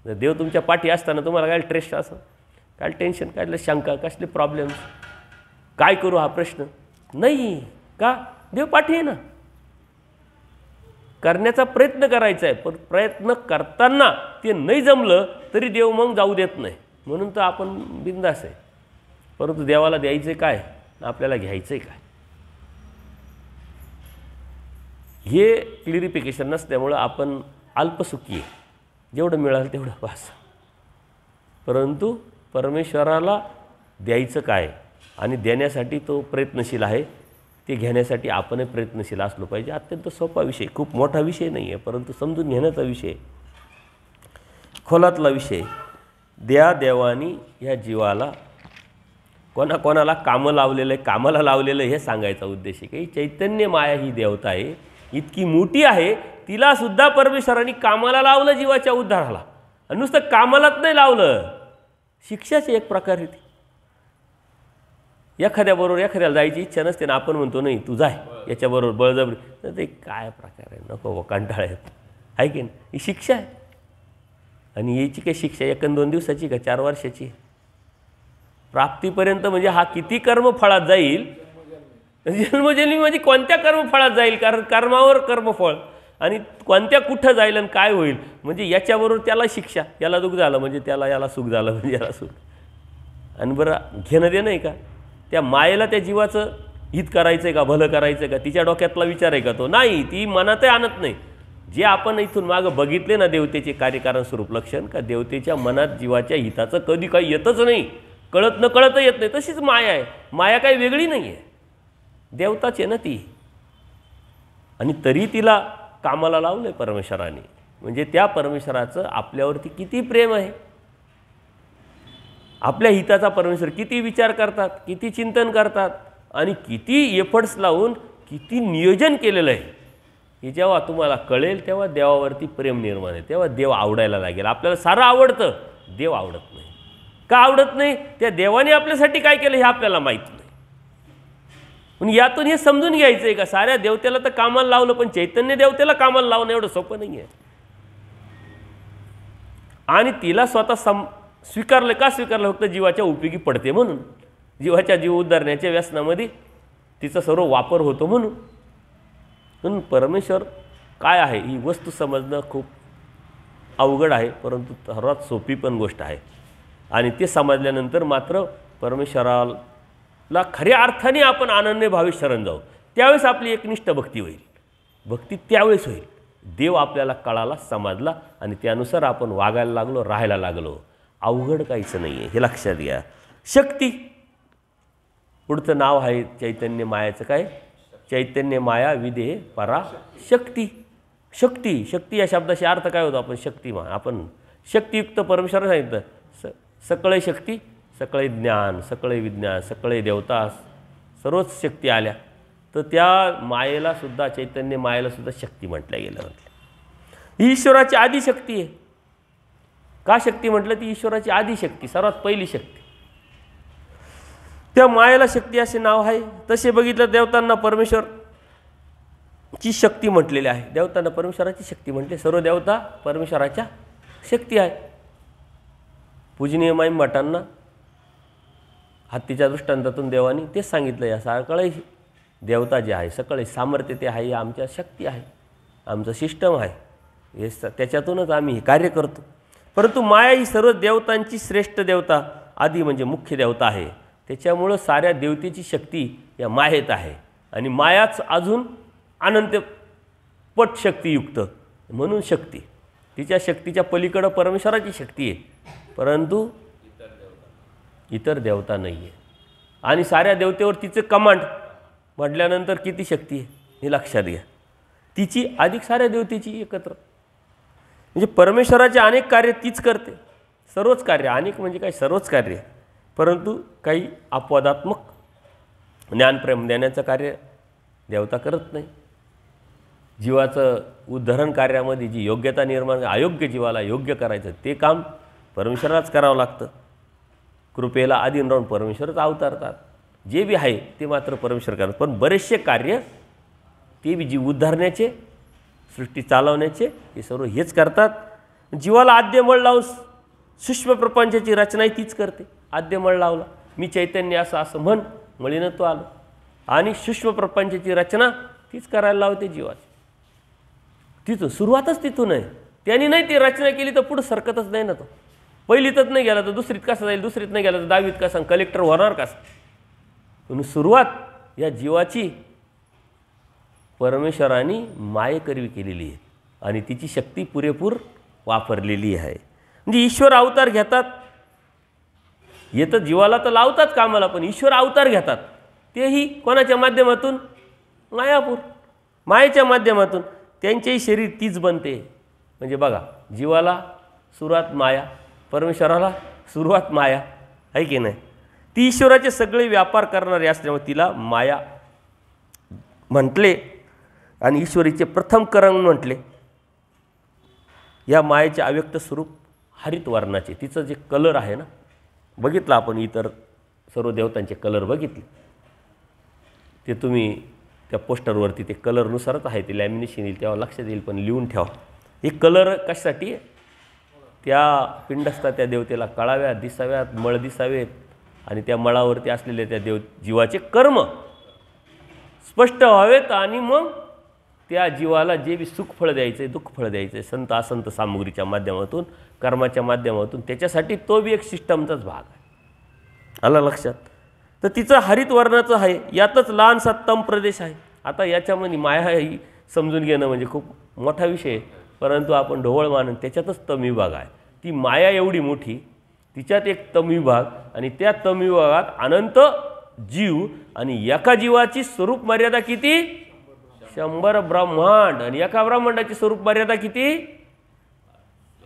जर देव तुमच्या पाठी असताना तुम्हाला काय ट्रेस असं, काय टेन्शन, काय शंका, कसले प्रॉब्लेम्स, काय करू हा प्रश्न नाही का. देव पाठी आहे ना. करण्याचा प्रयत्न करायचा आहे, पण प्रयत्न करताना ते नाही जमलं तरी देव मग जाऊ देत नाही. म्हणून तर आपण बिंदास आहे. परंतु देवाला द्यायचं काय, आपल्याला घ्यायचं काय, हे क्लिरिफिकेशन नसल्यामुळं आपण अल्पसुखी आहे. जेवढं मिळालं तेवढं बस. परंतु परमेश्वराला द्यायचं काय आणि देण्यासाठी तो प्रयत्नशील आहे, ते घेण्यासाठी आपणही प्रयत्नशील असलो पाहिजे. अत्यंत सोपा विषय, खूप मोठा विषय नाही आहे, परंतु समजून घेण्याचा विषय. खोलातला विषय. देवानी या जीवाला कोणाला कामं लावलेलं आहे, कामाला लावलेलं हे सांगायचा उद्देश आहे की चैतन्य माया ही देवता आहे, इतकी मोठी आहे, तिलासुद्धा परमेश्वरांनी कामाला लावलं जीवाच्या उद्धाराला. आणि नुसतं कामालाच नाही लावलं, शिक्षाची एक प्रकारे ती. एखाद्याबरोबर एखाद्याला जायची इच्छा नसते ना, आपण म्हणतो नाही तू जाय याच्याबरोबर बळजबरी, तर ते काय प्रकार आहे, नको कंटाळा येतो आहे की नाही. ही शिक्षा आहे. आणि याची काही शिक्षा 1-2 दिवसाची का 4 वर्षाची प्राप्तीपर्यंत. म्हणजे हा किती कर्मफळात जाईल, जन्मजन्मी म्हणजे कोणत्या कर्मफळात जाईल, कारण कर्मावर कर्मफळ, आणि कोणत्या कुठं जाईल आणि काय होईल. म्हणजे याच्याबरोबर त्याला शिक्षा, याला दुःख झालं म्हणजे त्याला, याला सुख झालं म्हणजे याला सुख. आणि बरं घेणं देणं आहे का त्या मायेला, त्या जीवाचं हित करायचं आहे का, भलं करायचं आहे का, तिच्या डोक्यातला विचार आहे का तो? नाही, ती मनातही आणत नाही. जे आपण इथून मागं बघितले ना देवतेचे कार्यकारण स्वरूप लक्षण, का देवतेच्या मनात जीवाच्या हिताचं कधी काही येतच नाही, कळत न कळत येत नाही. तशीच माया आहे. माया काही वेगळी नाही आहे, देवताच आहे ना ती. आणि तरी तिला कामाला लावलं आहे परमेश्वराने. म्हणजे त्या परमेश्वराचं आपल्यावरती किती प्रेम आहे, आपल्या हिताचा परमेश्वर किती विचार करतात, किती चिंतन करतात, आणि किती एफर्ट्स लावून किती नियोजन केलेलं आहे. हे जेव्हा तुम्हाला कळेल तेव्हा देवावरती प्रेम निर्माण आहे, तेव्हा देव आवडायला लागेल. आपल्याला सारं आवडतं, देव आवडत नाही. का आवडत नाही? त्या देवाने आपल्यासाठी काय केलं हे आपल्याला माहीत नाही. पण यातून हे समजून घ्यायचं आहे का साऱ्या देवतेला तर कामाला लावलं, पण चैतन्य देवतेला कामाला लावणं एवढं सोपं नाही आहे. आणि तिला स्वतः स्वीकारलं. का स्वीकारलं? फक्त जीवाच्या उपयोगी पडते म्हणून, जीवाच्या जीव उद्धारण्याच्या व्यसनामध्ये तिचा सर्व वापर होतो म्हणून. म्हणून परमेश्वर काय आहे ही वस्तू समजणं खूप अवघड आहे, परंतु सर्वात सोपी पण गोष्ट आहे. आणि ते समजल्यानंतर मात्र परमेश्वराला खऱ्या अर्थाने आपण आनंदे भावी शरण जाऊ. त्यावेळेस आपली एकनिष्ठ भक्ती होईल. भक्ती त्यावेळेस होईल देव आपल्याला कळाला, समजला, आणि त्यानुसार आपण वागायला लागलो, राहायला लागलो. अवघड काहीच नाही आहे, हे लक्षात घ्या. शक्ती, पुढचं नाव आहे चैतन्य मायाचं. काय? चैतन्य माया विदे परा शक्ती. शक्ती, शक्ती या शब्दाचा अर्थ काय होतो? आपण शक्तिमान, आपण शक्तियुक्त परमेश्वर सांगितलं. सकळे शक्ती, सकळे ज्ञान, सकळे विज्ञान, सकळे देवता, सर्वच शक्ती आल्या. तर त्या मायेला सुद्धा, चैतन्य मायेला सुद्धा शक्ती म्हटलं गेलं. ही ईश्वराची आदी शक्ती आहे. का शक्ती म्हटलं? ती ईश्वराची आदी शक्ती, सर्वात पहिली शक्ती. त्या मायेला शक्ती असे नाव आहे. तसे बघितलं देवतांना परमेश्वरची शक्ती म्हटलेली आहे. देवतांना परमेश्वराची शक्ती म्हटले. सर्व देवता परमेश्वराच्या शक्ती आहे. पूजनीय माई मठांना हत्तीच्या दृष्टांतातून देवानी तेच सांगितलं. या सगळे देवता जे आहे, सगळे सामर्थ्य ते आहे, आमच्या शक्ती आहे, आमचं सिस्टम आहे, हे त्याच्यातूनच आम्ही हे कार्य करतो. परंतु माया ही सर्व देवतांची श्रेष्ठ देवता, आदी म्हणजे मुख्य देवता आहे. त्याच्यामुळं साऱ्या देवतेची शक्ती या मायेत आहे. आणि मायाच अजून अनंतपट शक्तियुक्त, म्हणून शक्ती. तिच्या शक्तीच्या पलीकडं परमेश्वराची शक्ती आहे, परंतु इतर देवता नाही आहे. आणि साऱ्या देवतेवर तिचं कमांड म्हटल्यानंतर किती शक्ती आहे हे लक्षात घ्या. तिची अधिक साऱ्या देवतेची एकत्र. म्हणजे परमेश्वराचे अनेक कार्य तीच करते, सर्वच कार्य. अनेक म्हणजे काय? सर्वच कार्य. परंतु काही अपवादात्मक ज्ञानप्रेम देण्याचं कार्य देवता करत नाही. जीवाचं उद्धरण कार्यामध्ये जी योग्यता निर्माण, अयोग्य जीवाला योग्य करायचं ते काम परमेश्वरालाच करावं लागतं. कृपेला अधीन राहून परमेश्वरच अवतारतात. जे बी आहे ते मात्र परमेश्वर करतात. पण बरेचसे कार्य ते बी जीव उद्धारण्याचे, सृष्टी चालवण्याचे, हे सर्व हेच करतात. जीवाला आद्यमळ लावून सूक्ष्म प्रपंचाची रचनाही तीच करते. आद्यमळ लावला, मी चैतन्य असं म्हण, मळीनं तो आलं. आणि सूक्ष्म प्रपंचाची रचना तीच करायला लावते जीवाची. तिथून सुरुवातच तिथून आहे. त्यांनी नाही ती रचना केली तर पुढं सरकतच नाही ना. तो पहिलीतच नाही गेला तर दुसरीत कसा जाईल, दुसरीत नाही गेला तर 10वीत कसा, कलेक्टर होणार कसा. म्हणून सुरुवात या जीवाची परमेश्वराने मायेकरवी केलेली आहे आणि तिची शक्ती पुरेपूर वापरलेली आहे. म्हणजे ईश्वर अवतार घेतात, येतं जीवाला तर लावतात कामाला, पण ईश्वर अवतार घेतात तेही कोणाच्या माध्यमातून? मायापूर, मायेच्या माध्यमातून. त्यांचेही शरीर तीच बनते. म्हणजे बघा, जीवाला सुरुवात माया, परमेश्वराला सुरुवात माया, आहे की नाही? ती ईश्वराचे सगळे व्यापार करणारे असल्यामुळे तिला माया म्हटले आणि ईश्वरीचे प्रथम करण म्हटले. या मायेचे अव्यक्त स्वरूप हरित वर्णाचे, तिचं जे कलर आहे ना, बघितलं आपण इतर सर्व देवतांचे कलर बघितले, ते तुम्ही त्या पोस्टरवरती ते कलरनुसारच आहे, ते लॅमिनेशन येईल तेव्हा लक्षात येईल, पण लिहून ठेवा. हे कलर कशासाठी? त्या पिंडस्था त्या देवतेला कळाव्यात, दिसाव्यात, मळ दिसावेत आणि त्या मळावरती असलेले त्या जीवाचे कर्म स्पष्ट व्हावेत आणि मग त्या जीवाला जे बी सुखफळ द्यायचं आहे, दुःखफळ द्यायचं आहे, संत असंत सामुग्रीच्या माध्यमातून, कर्माच्या माध्यमातून, त्याच्यासाठी तो बी एक सिस्टमचाच भाग आहे. आला लक्षात? तर तिचं हरित वर्णाचं आहे, यातच लहानसा तम प्रदेश आहे. आता याच्यामध्ये माया ही समजून घेणं म्हणजे खूप मोठा विषय आहे, परंतु आपण ढोवळ मानून त्याच्यातच तम विभाग आहे. ती माया एवढी मोठी, तिच्यात एक तम विभाग आणि त्या तम विभागात अनंत जीव आणि एका जीवाची स्वरूप मर्यादा किती? 100 ब्रह्मांड. आणि एका ब्रह्मांडाची स्वरूप मर्यादा किती?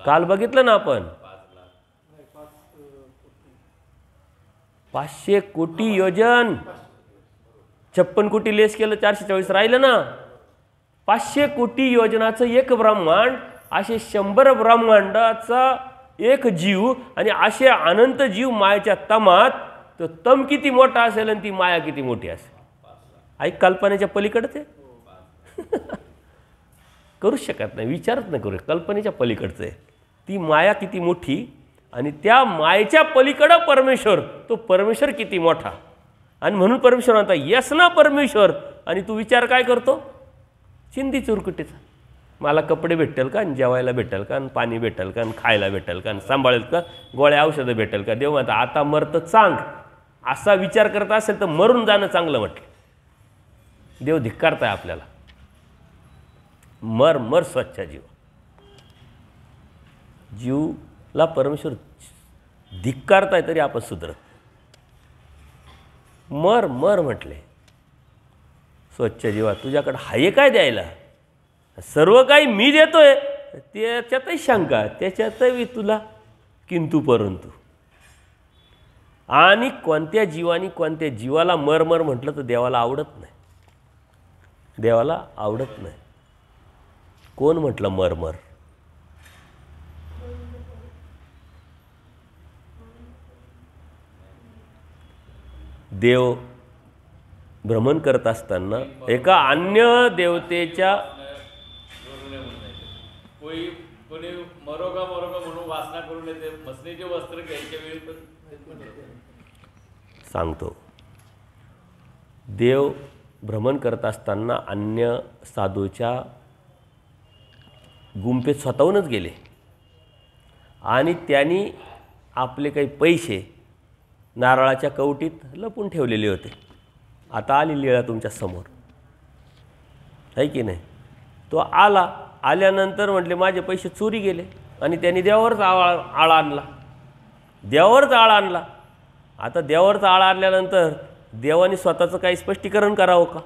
काल बघितलं ना आपण, 500 कोटी योजन, 56 कोटी लेस केलं 440 राहिलं ना. 500 कोटी योजनाचं एक ब्रह्मांड, असे 100 ब्रह्मांडाचा एक जीव आणि असे अनंत जीव मायेच्या तमात. तो तम किती मोठा असेल आणि ती माया किती मोठी असेल, ऐक कल्पनेच्या पलीकडचे करूच शकत नाही, विचारच नाही करू, कल्पनेच्या पलीकडचं आहे. ती माया किती मोठी आणि त्या मायेच्या पलीकडं परमेश्वर, तो परमेश्वर किती मोठा. आणि म्हणून परमेश्वर म्हणता यस ना परमेश्वर. आणि तू विचार काय करतो? चिंदी चुरकुटीचा, मला कपडे भेटेल का, आणि जेवायला भेटेल का, आणि पाणी भेटेल का, आणि खायला भेटेल का, आणि सांभाळेल का, गोळ्या औषधं भेटेल का. देव म्हणता आता मरतं चांग. असा विचार करत असेल तर मरून जाणं चांगलं म्हटलं. देव धिक्कारताय आपल्याला. मर मर स्वच्छ जीव. जीवला परमेश्वर धिक्कारताय तरी आपण सुधरत. मर मर म्हटले. स्वच्छ जीवा, तुझ्याकडे हाय काय द्यायला? सर्व काही मी देतोय, त्याच्यातही शंका, त्याच्यातही तुला किंतु परंतु. आणि कोणत्या जीवाला मर मर म्हटलं तर देवाला आवडत नाही. देवाला आवडत नाही. कोण म्हटलं मर मर? देव भ्रमण करत असताना एका अन्य देवतेच्या कोणी मरोगा म्हणून वासना करून येते. मसनीचे वस्त्र घ्यायच्या वेळी पण सांगतो, देव भ्रमण करत असताना अन्य साधूच्या गुंफेत स्वतःहूनच गेले आणि त्यांनी आपले काही पैसे नारळाच्या कवटीत लपून ठेवलेले होते. आता आली लीळा तुमच्या समोर, आहे की नाही? तो आल्यानंतर म्हटले माझे पैसे चोरी गेले आणि त्यांनी देवावरच आळा आणला. देवावरच आळा आणला. आता देवावरचा आळा आणल्यानंतर देवाने स्वतःचं काही स्पष्टीकरण करावं का?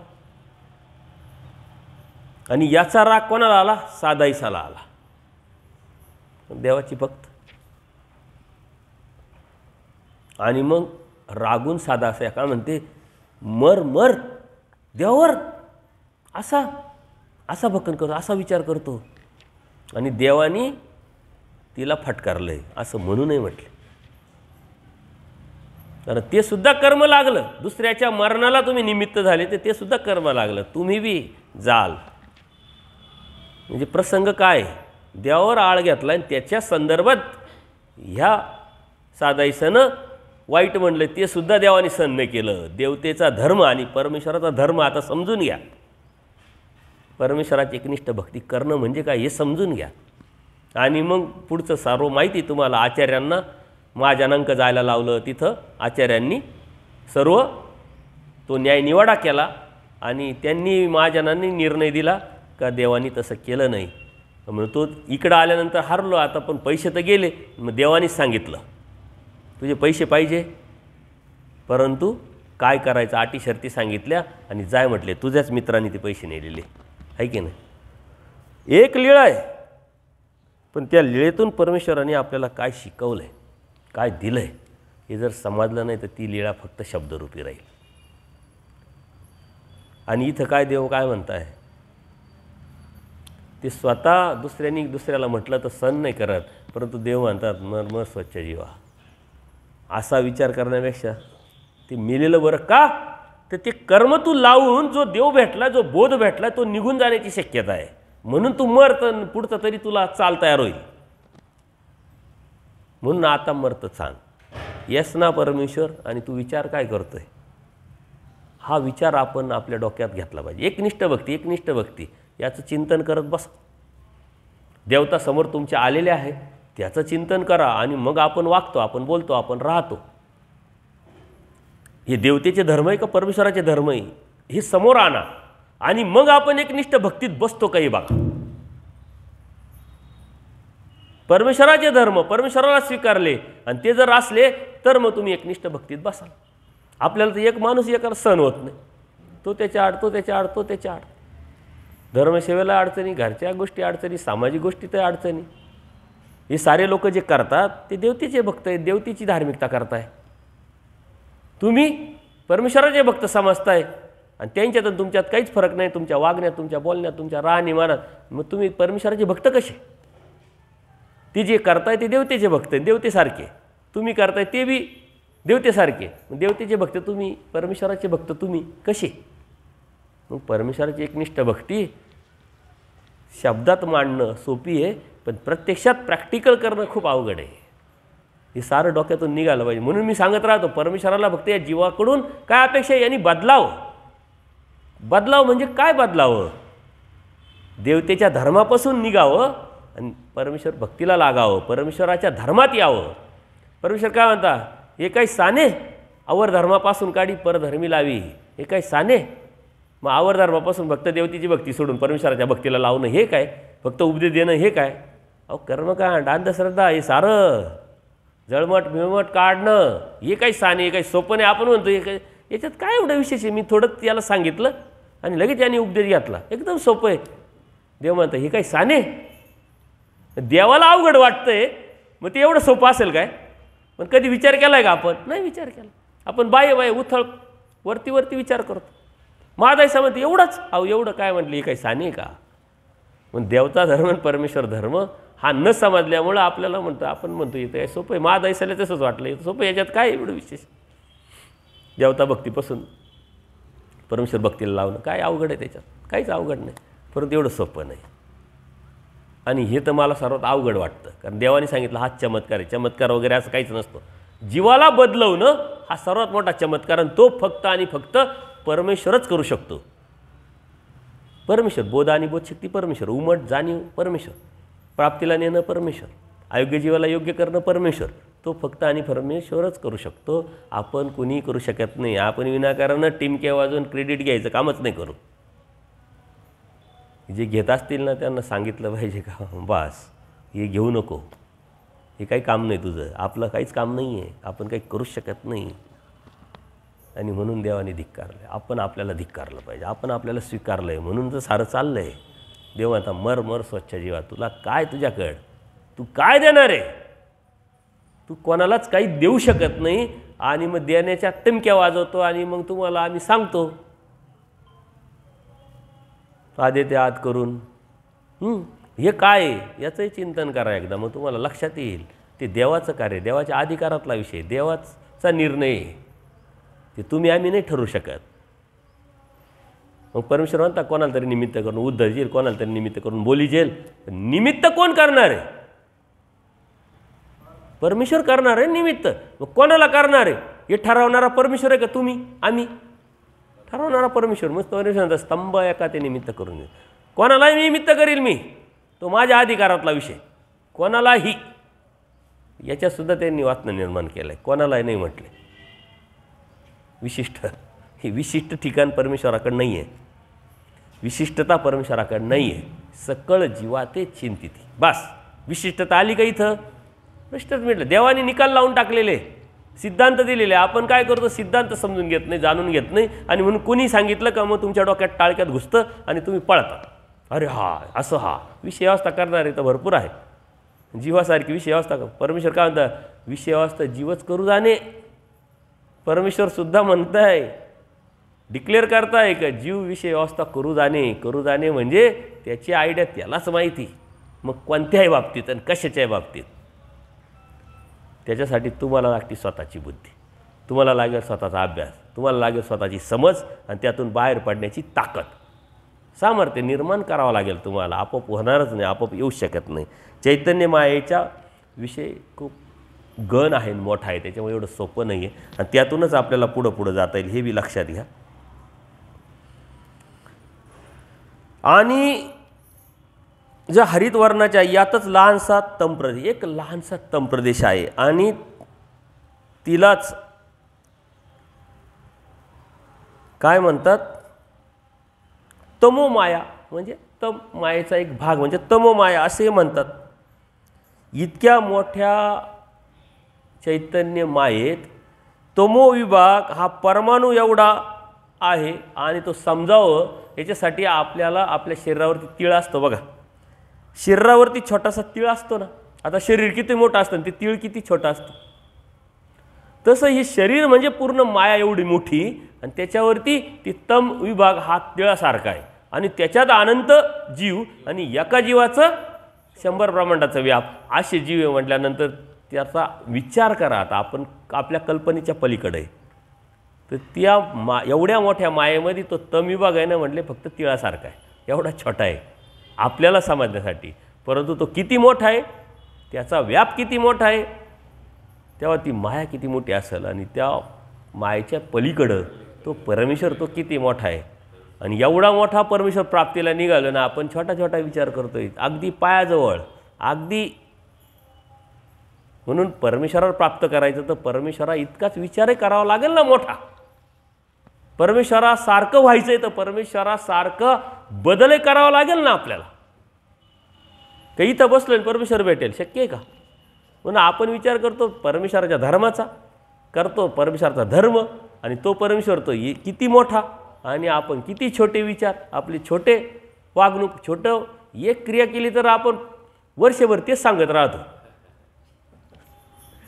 आणि याचा राग कोणाला आला? सादाईसाला आला. देवाची भक्त. आणि मग रागून साधा असा काय म्हणते, मर मर देवावर असा भक्कन करतो, असा विचार करतो. आणि देवानी तिला फटकारलंय असं म्हणू नये म्हटले. कारण ते सुद्धा कर्म लागलं. दुसऱ्याच्या मरणाला तुम्ही निमित्त झाले तर ते सुद्धा कर्म लागलं. तुम्ही बी जाल. म्हणजे प्रसंग काय? देवावर आळ घेतला आणि त्याच्या संदर्भात ह्या सादाईसनं वाईट म्हणलं. ते सुद्धा देवाने सहन नाही केलं. देवतेचा धर्म आणि परमेश्वराचा धर्म आता समजून घ्या. परमेश्वराची एकनिष्ठ भक्ती करणं म्हणजे काय हे समजून घ्या. आणि मग पुढचं सर्व माहिती तुम्हाला. आचार्यांना महाजनांक जायला लावलं. तिथं आचार्यांनी सर्व तो न्यायनिवाडा केला आणि त्यांनी महाजनांनी निर्णय दिला का देवानी तसं केलं नाही. म्हणून तो इकडं आल्यानंतर हरलो. आता पण पैसे तर गेले. मग देवानीच सांगितलं तुझे पैसे पाहिजे, परंतु काय करायचं अटी शर्ती सांगितल्या आणि जाय म्हटले. तुझ्याच मित्रांनी ते पैसे नेलेले, आहे की नाही? एक लीळा आहे. पण त्या लीळेतून परमेश्वराने आपल्याला काय शिकवलं आहे, काय दिलं आहे, हे जर समजलं नाही तर ती लीळा फक्त शब्दरूपी राहील. आणि इथं काय देव काय म्हणताय, ते स्वतः दुसऱ्यांनी दुसऱ्याला म्हटलं तर सण नाही करत, परंतु देव म्हणतात मर स्वच्छ जीवा. असा विचार करण्यापेक्षा ते मेलेलं बरं का, तर ते कर्म तू लावून जो देव भेटला, जो बोध भेटला, तो निघून जाण्याची शक्यता आहे. म्हणून तू मर, तर पुढचं तरी तुला चाल तयार होईल. म्हणून आता मरतं सांग, येस ना परमेश्वर, आणि तू विचार काय करतोय, हा विचार आपण आपल्या डोक्यात घेतला पाहिजे. एकनिष्ठ भक्ती याचं चिंतन करत बसा. देवता समोर तुमच्या आलेले आहे, त्याचं चिंतन करा, आणि मग आपण वागतो, आपण बोलतो, आपण राहतो. हे देवतेचे धर्म आहे का परमेश्वराचे धर्म आहे, हे समोर आणा, आणि मग आपण एकनिष्ठ भक्तीत बसतो काही बघा. परमेश्वराचे धर्म परमेश्वराला स्वीकारले आणि ते जर असले तर मग तुम्ही एकनिष्ठ भक्तीत बसाल. आपल्याला तर एक माणूस एकाला सहन होत नाही, तो त्याच्या आड. धर्मसेवेला अडचणी, घरच्या गोष्टी अडचणी, सामाजिक गोष्टी तर अडचणी. हे सारे लोक जे करतात ते देवतेचे भक्त आहेत, देवतेची धार्मिकता करताय. तुम्ही परमेश्वराचे भक्त समजताय आणि त्यांच्यात आणि तुमच्यात काहीच फरक नाही, तुमच्या वागण्यात, तुमच्या बोलण्यात, तुमच्या राहणीमानात. मग तुम्ही परमेश्वराचे भक्त कसे? ते जे करताय ते देवतेचे भक्त आहेत, देवतेसारखे. तुम्ही करताय ते बी देवतेसारखे. मग देवतेचे भक्त तुम्ही, परमेश्वराचे भक्त तुम्ही कसे? मग परमेश्वराची एकनिष्ठ भक्ती शब्दात मांडणं सोपी आहे, पण प्रत्यक्षात प्रॅक्टिकल करणं खूप अवघड आहे. हे सारं डोक्यातून निघालं पाहिजे. म्हणून मी सांगत राहतो, परमेश्वराला फक्त या जीवाकडून काय अपेक्षा आहे, यांनी बदलाव म्हणजे काय बदलावं? देवतेच्या धर्मापासून निघावं आणि परमेश्वर भक्तीला लागावं, परमेश्वराच्या धर्मात यावं. परमेश्वर काय म्हणता, हे काही साने आवर धर्मापासून काढी परधर्मी लावी. हे काही साने, मग आवर धर्मापासून फक्त देवतेची भक्ती सोडून परमेश्वराच्या भक्तीला लावणं हे काय? फक्त उपदेश देणं हे काय? अहो कर्मकांड, अंधश्रद्धा, हे सारं जळमट बिळमट काढणं हे काही साने, हे काही सोपं नाही. आपण म्हणतो हे काय, याच्यात काय एवढं विशेष आहे? मी थोडं याला सांगितलं आणि लगेच याने उपदेश घेतला, एकदम सोपं आहे. देव म्हणतं हे काही साने, देवाला अवघड वाटतंय, मग ते एवढं सोपं असेल काय? पण कधी विचार केला आहे का आपण? नाही विचार केला. आपण बाय उथळ वरती विचार करतो. महादायसा म्हणते एवढंच, अहो एवढं काय म्हटलं, हे काही साने का? मग देवता धर्म आणि परमेश्वर धर्म हा न समजल्यामुळं आपल्याला म्हणतो, आपण म्हणतो इथं काय सोपं आहे. महादायसाला तसंच वाटलं, इथं सोपं, याच्यात काय एवढं विशेष? देवता भक्तीपासून परमेश्वर भक्तीला लावणं काय अवघड आहे? त्याच्यात काहीच अवघड नाही, परंतु एवढं सोपं नाही. आणि हे तर मला सर्वात अवघड वाटतं, कारण देवाने सांगितलं हा चमत्कार आहे. चमत्कार वगैरे असं काहीच नसतं. जीवाला बदलवणं हा सर्वात मोठा चमत्कार, आणि तो फक्त आणि फक्त परमेश्वरच करू शकतो. परमेश्वर, बोध आणि बोधशक्ती परमेश्वर, उमट जाणीव परमेश्वर, प्राप्तीला नेणं परमेश्वर, अयोग्य जीवाला योग्य करणं परमेश्वर. तो फक्त आणि परमेश्वरच करू शकतो, आपण कुणीही करू शकत नाही. आपण विनाकारानं टिमके वाजवून क्रेडिट घ्यायचं कामच नाही करू. जे घेत असतील ना त्यांना सांगितलं पाहिजे का बास हे घेऊ नको, हे काही काम नाही तुझं, आपलं काहीच काम नाही आहे, आपण काही करूच शकत नाही. आणि म्हणून देवाने धिक्कारलं आहे. आपण आपल्याला धिक्कारलं पाहिजे, आपण आपल्याला स्वीकारलं आहे, म्हणून तर सारं चाललं आहे. देव आता मर स्वच्छ जीवा, तुला काय, तुझ्याकडं तू काय देणार आहे? तू कोणालाच काही देऊ शकत नाही, आणि मग देण्याच्या टिमक्या वाजवतो, आणि मग तुम्हाला आम्ही सांगतो आदे ते आद करून. हे काय आहे याचंही चिंतन करा एकदा, मग तुम्हाला लक्षात येईल ते देवाचं कार्य, देवाच्या अधिकारातला विषय, देवाचा निर्णय, ते तुम्ही आम्ही नाही ठरवू शकत. मग परमेश्वर म्हणता कोणाला तरी निमित्त करून उद्धरजील, कोणाला तरी निमित्त करून बोलीजेल. निमित्त कोण करणार आहे? परमेश्वर करणार आहे निमित्त. मग कोणाला करणार आहे हे ठरवणारा परमेश्वर आहे का तुम्ही आम्ही? ठरवणारा परमेश्वर. मग परमेश्वर स्तंभ एका ते निमित्त करून येईल. कोणालाही निमित्त करील मी, तो माझ्या अधिकारातला विषय. कोणालाही, याच्यातसुद्धा त्यांनी वाचनं निर्माण केलं आहे, कोणालाही नाही म्हटले. विशिष्ट, हे विशिष्ट ठिकाण परमेश्वराकडे नाही आहे, विशिष्टता परमेश्वराकडे नाही आहे. सकळ जीवा ते चिंतित. बस विशिष्टता आली का इथं? प्रश्नच मिळलं. देवाने निकाल लावून टाकलेले, सिद्धांत दिलेले. आपण काय करतो? सिद्धांत समजून घेत नाही, जाणून घेत नाही, आणि म्हणून कुणी सांगितलं का मग तुमच्या डोक्यात टाळक्यात घुसतं आणि तुम्ही पळता. अरे हा असं, हा विषय व्यवस्था करणारे तर भरपूर आहे. जीवासारखी विषय अवस्था का? परमेश्वर काय म्हणतात? विषय अवस्था जीवच करू जाणे. परमेश्वरसुद्धा म्हणताय, डिक्लेअर करताय का जीव विषय अवस्था करू जाणे म्हणजे त्याची आयडिया त्यालाच माहिती. मग कोणत्याही बाबतीत आणि कशाच्याही बाबतीत त्याच्यासाठी तुम्हाला लागते स्वतःची बुद्धी, तुम्हाला लागेल स्वतःचा अभ्यास, तुम्हाला लागेल स्वतःची समज आणि त्यातून बाहेर पडण्याची ताकद, सामर्थ्य निर्माण करावं लागेल तुम्हाला. आपोआप होणारच नाही, आपोआप येऊ शकत नाही. चैतन्य मायेच्या विषय खूप गण आहे, मोठा आहे, त्याच्यामुळे एवढं सोपं नाही आहे आणि त्यातूनच आपल्याला पुढं जाता येईल, हे बी लक्षात घ्या. आणि ज्या हरितवर्णाच्या यातच लहानसा तमप्रदेश, एक लहानसा तमप्रदेश आहे आणि तिलाच काय म्हणतात? तमोमाया, म्हणजे तम मायेचा एक भाग म्हणजे तमोमाया असे म्हणतात. इतक्या मोठ्या चैतन्य मायेत तमो विभाग हा परमाणू एवढा आहे आणि तो समजावं याच्यासाठी आपल्याला आपल्या शरीरावरती तीळ असतो बघा. शरीरावरती छोटासा तीळ असतो ना. आता शरीर किती मोठं असतं ते तीळ किती छोटा असतं. तसं हे शरीर म्हणजे पूर्ण माया एवढी मोठी आणि त्याच्यावरती ती तम विभाग हा तिळासारखा आहे आणि त्याच्यात अनंत जीव आणि एका जीवाचं 100 ब्रह्मांडाचा व्याप असे जीव आहे. म्हटल्यानंतर त्याचा विचार करा. आता आपण आपल्या कल्पनेच्या पलीकडे आहे. तर त्या एवढ्या मोठ्या मायेमध्ये तो तम विभाग आहे ना, म्हटले फक्त तिळासारखा आहे, एवढा छोटा आहे आपल्याला समजण्यासाठी. परंतु तो किती मोठा आहे, त्याचा व्याप किती मोठा आहे, तेव्हा ती माया किती मोठी असेल आणि त्या मायेच्या पलीकडं तो परमेश्वर तो किती मोठा आहे. आणि एवढा मोठा परमेश्वर प्राप्तीला निघालो ना, आपण छोटा छोटा विचार करतोय अगदी पायाजवळ अगदी. म्हणून परमेश्वरावर प्राप्त करायचं तर परमेश्वरा इतकाच विचारही करावा लागेल ना मोठा. परमेश्वरासारखं व्हायचं आहे तर परमेश्वरासारखं बदलही करावा लागेल ना आपल्याला. काही इथं बसलो आणि परमेश्वर भेटेल, शक्य आहे का? म्हणून आपण विचार करतो परमेश्वराच्या धर्माचा, करतो परमेश्वराचा धर्म आणि तो परमेश्वर तो किती मोठा आणि आपण किती छोटे विचार, आपले छोटे वागणूक, छोटं एक क्रिया केली तर आपण वर्षभर तेच सांगत राहतो,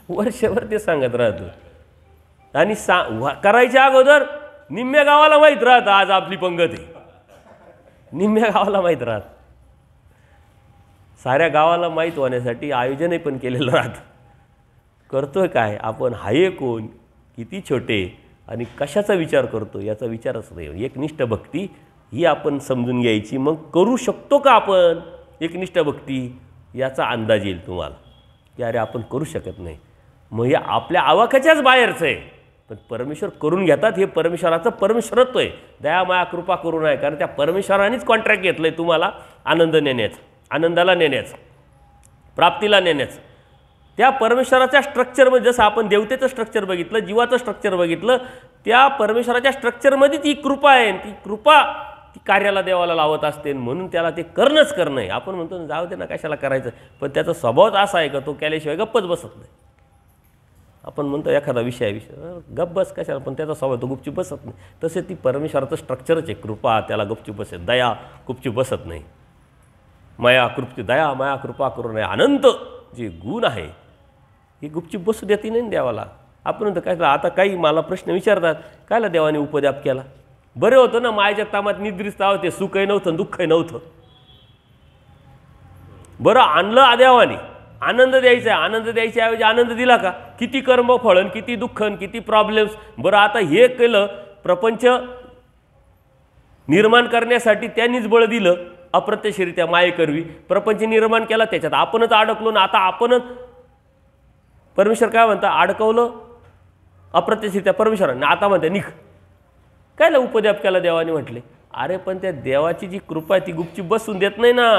वर्षभर तेच सांगत राहतो. आणि करायच्या अगोदर निम्म्या गावाला माहीत राहतं आज आपली पंगत आहे, निम्म्या गावाला माहीत राहत. साऱ्या गावाला माहीत होण्यासाठी आयोजनही पण केलेलं राहतं. करतोय काय आपण, हाय कोण, किती छोटे आणि कशाचा विचार करतो याचा विचारच नाही. एकनिष्ठ भक्ती ही आपण समजून घ्यायची. मग करू शकतो का आपण एकनिष्ठ भक्ती याचा अंदाज येईल तुम्हाला की अरे आपण करू शकत नाही. मग हे आपल्या आवाक्याच्याच बाहेरचं आहे. पण परमेश्वर करून घेतात, हे परमेश्वराचं परमेश्वरत्व आहे. दया माया कृपा करू नये, कारण त्या परमेश्वरानेच कॉन्ट्रॅक्ट घेतलं आहे तुम्हाला आनंद नेण्याचं, आनंदाला नेण्याचं, प्राप्तीला नेण्याचं. त्या परमेश्वराच्या स्ट्रक्चरमध्ये जसं आपण देवतेचं स्ट्रक्चर बघितलं, जीवाचं स्ट्रक्चर बघितलं, त्या परमेश्वराच्या स्ट्रक्चरमध्ये ती कृपा आहे. ती कृपा ती कार्याला देवाला लावत असते. म्हणून त्याला ते करणंच करणं आहे. आपण म्हणतो जाऊ दे ना कशाला करायचं, पण त्याचा स्वभावच असा आहे का तो केल्याशिवाय गप्पच बसत नाही. आपण म्हणतो एखादा विषय गप्प बस कशाला, पण त्याचा स्वभाव तो गुपचूप बसत नाही. तसे ती परमेश्वराचं स्ट्रक्चरच आहे. कृपा त्याला गुपचूप बसत, दया गुपचूप बसत नाही. माया कृपा, दया माया कृपा करू नये, अनंत जे गुण आहे हे गुपचूप बसू देते नाही देवाला. आपण म्हणतो काय आता काही मला प्रश्न विचारतात कायला देवाने उपद्याप केला. बरे होतं ना मायाच्या तामात निद्रिस्त आहोत, ते सुखही नव्हतं दुःखही नव्हतं. बरं आणलं देवाने, आनंद द्यायचा आहे, आनंद द्यायच्या ऐवजी आनंद दिला का? किती कर्मफळन, किती दुःखन, किती प्रॉब्लेम्स. बरं आता हे केलं, प्रपंच निर्माण करण्यासाठी त्यांनीच बळ दिलं अप्रत्यक्षरित्या मायेकरवी. प्रपंच निर्माण केला, त्याच्यात आपणच अडकलो ना. आता आपणच परमेश्वर काय म्हणता, अडकवलं अप्रत्यक्षरित्या परमेश्वराने. आता म्हणते निघ, कायला उपद्याप केला देवाने म्हटले. अरे पण त्या देवाची जी कृपा आहे ती गुपचूप बसून देत नाही ना.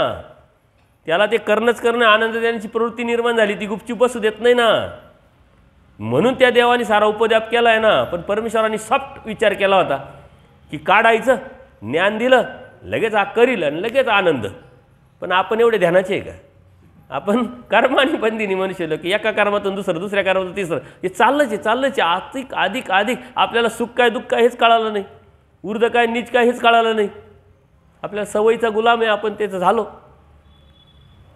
त्याला ते करणंच करणं, आनंद देण्याची प्रवृत्ती निर्माण झाली, ती गुपचूप बसू देत नाही ना. म्हणून त्या देवाने सारा उपद्याप केला आहे ना. पण परमेश्वराने सॉफ्ट विचार केला होता की काढायचं, ज्ञान दिलं, लगेच करील आणि लगेच आनंद. पण आपण एवढे ध्यानाचे आहे का? आपण कर्माने बंदिनी मनुष्य लोक, एका कर्मातून दुसरं, दुसऱ्या कर्मातून तिसरं, हे चाललंच आहे. अधिक आपल्याला सुख काय दुःख काय हेच कळालं नाही, ऊर्ध्व काय नीच काय हेच कळालं नाही. आपल्याला सवयीचा गुलाम आहे आपण, त्याचं झालो.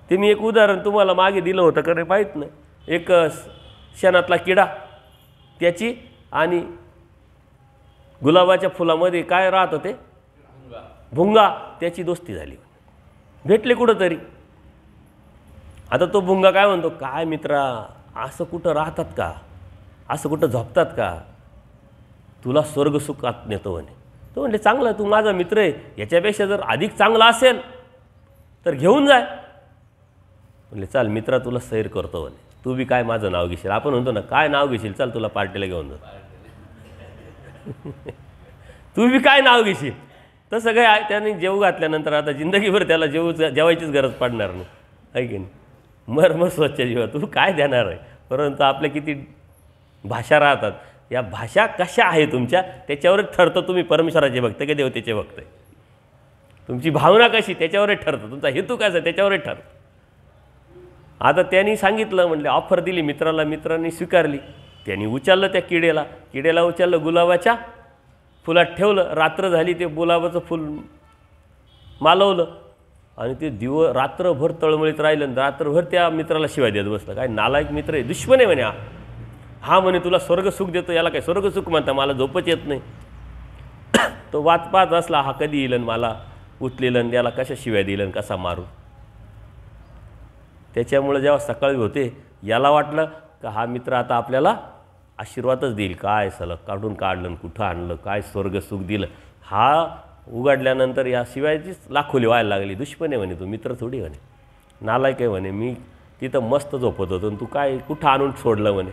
ते मी एक उदाहरण तुम्हाला मागे दिलं होतं का नाही माहीत नाही. एक शेणातला किडा त्याची आणि गुलाबाच्या फुलामध्ये काय राहतं ते भुंगा, त्याची दोस्ती झाली. भेटले कुठंतरी. आता तो भुंगा काय म्हणतो, काय मित्रा असं कुठं राहतात का, असं कुठं झोपतात का, तुला स्वर्गसुखात नेतो म्हणे. तो म्हणले चांगलं, तू माझा मित्र आहे, याच्यापेक्षा जर अधिक चांगला असेल तर घेऊन जाय. म्हणले चाल मित्रा, तुला सैर करतो म्हणे, तू बी काय माझं नाव घेशील. आपण म्हणतो ना काय नाव घेशील, चाल तुला पार्टीला घेऊन जा. तू बी काय नाव घेशील. तसं काय आहे, त्याने जेव घातल्यानंतर आता जिंदगीभर त्याला जेवायचीच गरज पडणार नाही, आहे की नाही. मग स्वच्छ जीवा, तू काय देणार आहे. परंतु आपल्या किती भाषा राहतात, या भाषा कशा आहे तुमच्या त्याच्यावरच ठरतं तुम्ही परमेश्वराचे भक्त की देवतेचे भक्त. तुमची भावना कशी त्याच्यावरच ठरतं, तुमचा हेतू कसा त्याच्यावरच ठरतं. आता त्यांनी सांगितलं, म्हणले ऑफर दिली मित्राला, मित्रांनी स्वीकारली. त्यांनी उचललं त्या किड्याला उचललं, गुलाबाच्या फुलात ठेवलं. रात्र झाली, ते गुलाबाचं फुल मालवलं आणि ते रात्रभर तळमळीत राहिलं. रात्रभर त्या मित्राला शिवाय देत बसलं. काय नालायक मित्र आहे, दुश्मन आहे म्हणे हा म्हणे तुला स्वर्गसुख देतो, याला काय स्वर्गसुख म्हणता, मला झोपच येत नाही. तो वाट पाहत असला, हा कधी येईल मला उचलेलं, याला कशा शिवाय दिलं, कसा मारू. त्याच्यामुळे जेव्हा सकाळी होते, याला वाटलं का हा मित्र आता आपल्याला आशीर्वादच देईल. काय सलग काढून काढलं, कुठं आणलं, काय स्वर्गसुख दिलं. हा उघडल्यानंतर या शिवायचीच लाखोली व्हायला लागली. दुश्मन आहे म्हणे, तू मित्र थोडी म्हणे, नालायक आहे म्हणे, मी तिथं मस्त झोपत होतो तू काय कुठं आणून सोडलं म्हणे.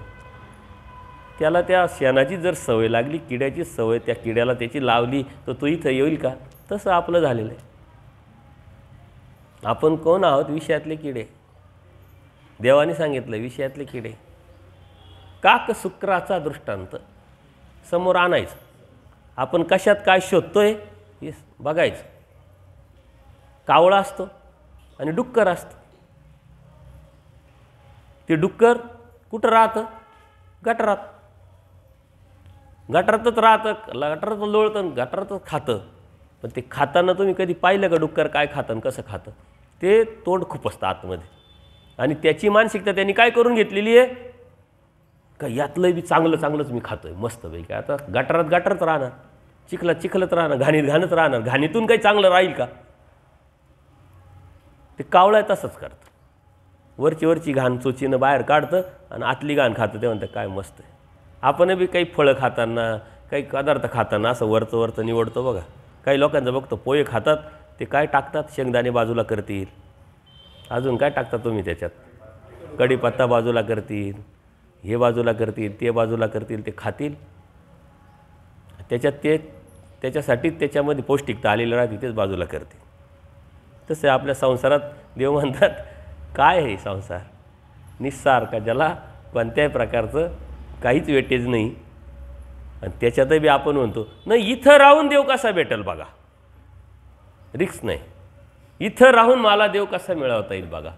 त्याला त्या शेणाची जर सवय लागली, किड्याची सवय त्या किड्याला त्याची लावली, तर तो इथं येईल का. तसं आपलं झालेलं आहे. आपण कोण आहोत, विषयातले किडे. देवाने सांगितलं विषयातले किडे. काक शुक्राचा दृष्टांत समोर आणायचं. आपण कशात काय शोधतोय हे बघायचं. कावळा असतो आणि डुक्कर असतं. ते डुक्कर कुठं राहतं, गटारात. गटारातच राहतं, गटारातच लोळतं, गटारातच खातं. पण ते खाताना तुम्ही कधी पाहिलं का डुक्कर काय खातं कसं खातं. ते तोंड खुपसतं आतमध्ये. आणि त्याची मानसिकता त्यांनी काय करून घेतलेली आहे का, यातलं बी चांगलंच मी खातोय मस्तपैकी. आता गटारात राहणार, चिखलत राहणार, घाणीत राहणार. घाणीतून काही चांगलं राहील का. ते कावळं तसंच करतं. वरची घाण चोचीनं बाहेर काढतं आणि आतली घाण खातं. ते म्हणतं काय मस्त आहे. आपण बी काही फळं खाताना, काही पदार्थ खाताना असं वरचं निवडतो बघा. काही लोकांचं बघतो पोहे खातात, ते काय टाकतात, शेंगदाणे बाजूला करतील, अजून काय टाकतात तुम्ही त्याच्यात, कढीपत्ता बाजूला करतील, हे बाजूला करतील, ते बाजूला करतील, ते खातील. त्याच्यासाठी त्याच्यामध्ये पौष्टिकता आलेली राहते, तेच बाजूला करतील. तसे आपल्या संसारात देव म्हणतात काय आहे संसार, निस्सार का, ज्याला कोणत्याही प्रकारचं काहीच वेटेज नाही. आणि त्याच्यातही बी आपण म्हणतो नाही इथं राहून देव कसा भेटेल बघा, रिक्स नाही. इथं राहून मला देव कसा मिळवता येईल बघा.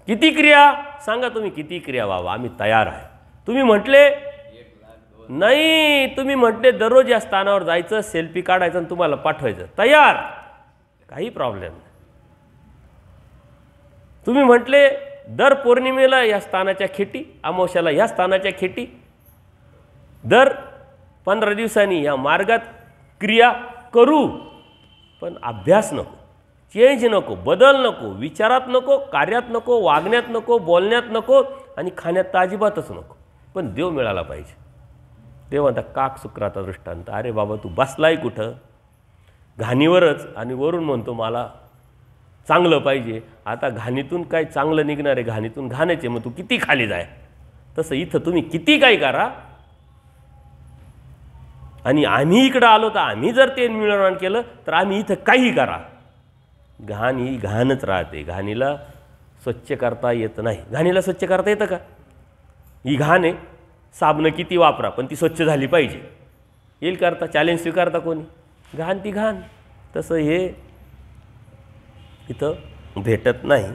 किती क्रिया सांगा तुम्ही, किती क्रिया बाबा आम्ही तयार आहे. तुम्ही म्हटले नाही, तुम्ही म्हटले दररोज या स्थानावर जायचं, सेल्फी काढायचं आणि तुम्हाला पाठवायचं, तयार, काही प्रॉब्लेम नाही. तुम्ही म्हटले दर पौर्णिमेला या स्थानाच्या खेटी, अमावस्याला या स्थानाच्या खेटी, दर 15 दिवसांनी या मार्गात क्रिया करू, पण अभ्यास नको, चेंज नको, बदल नको, विचारात नको, कार्यात नको, वागण्यात नको, बोलण्यात नको आणि खाण्यात तर अजिबातच नको. पण देव मिळाला पाहिजे. देव म्हणता काक शुक्राचा दृष्टांत. अरे बाबा तू बसलाय कुठं, घाणीवरच, आणि वरून म्हणतो मला चांगलं पाहिजे. आता घाणीतून काय चांगलं निघणार आहे, घाणीतून घाण्याचे, मग तू किती खाली जाय. तसं इथं तुम्ही किती काही करा, आणि आम्ही इकडं आलो तर आम्ही जर ते निर्माण केलं तर आम्ही इथं काही करा, घाण ही घाणच राहते. घाणीला स्वच्छ करता येत नाही. घाणीला स्वच्छ करता येतं का, ही घाण आहे, साबणं किती वापरा पण ती स्वच्छ झाली पाहिजे. येईल करता, चॅलेंज स्वीकारता कोणी, घाण ती घाण. तसं हे इथं भेटत नाही,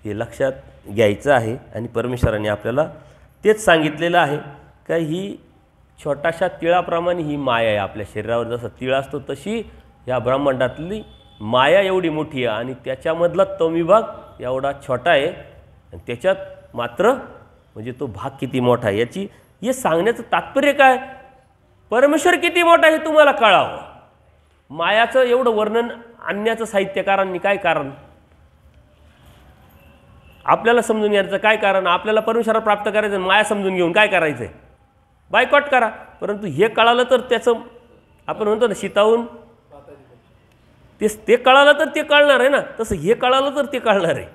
हे लक्षात घ्यायचं आहे. आणि परमेश्वराने आपल्याला तेच सांगितलेलं आहे का ही छोट्याशा तिळाप्रमाणे ही माया आहे. आपल्या शरीरावर जसं तिळ असतो तशी ह्या ब्रह्मांडातली माया एवढी मोठी आहे आणि त्याच्यामधला तो विभाग एवढा छोटा आहे आणि त्याच्यात मात्र म्हणजे तो भाग किती मोठा आहे याची हे सांगण्याचं तात्पर्य काय? परमेश्वर किती मोठा हे तुम्हाला कळावं. मायाचं एवढं वर्णन आणण्याचं साहित्यकारांनी काय कारण? आपल्याला समजून घ्यायचं काय कारण? आपल्याला परमेश्वराला प्राप्त करायचं, माया समजून घेऊन काय करायचं आहे? बायकॉट करा. परंतु हे कळालं तर त्याचं आपण म्हणतो ना शीताहून ते कळालं तर ते कळणार आहे ना, तसं हे कळालं तर ते कळणार आहे.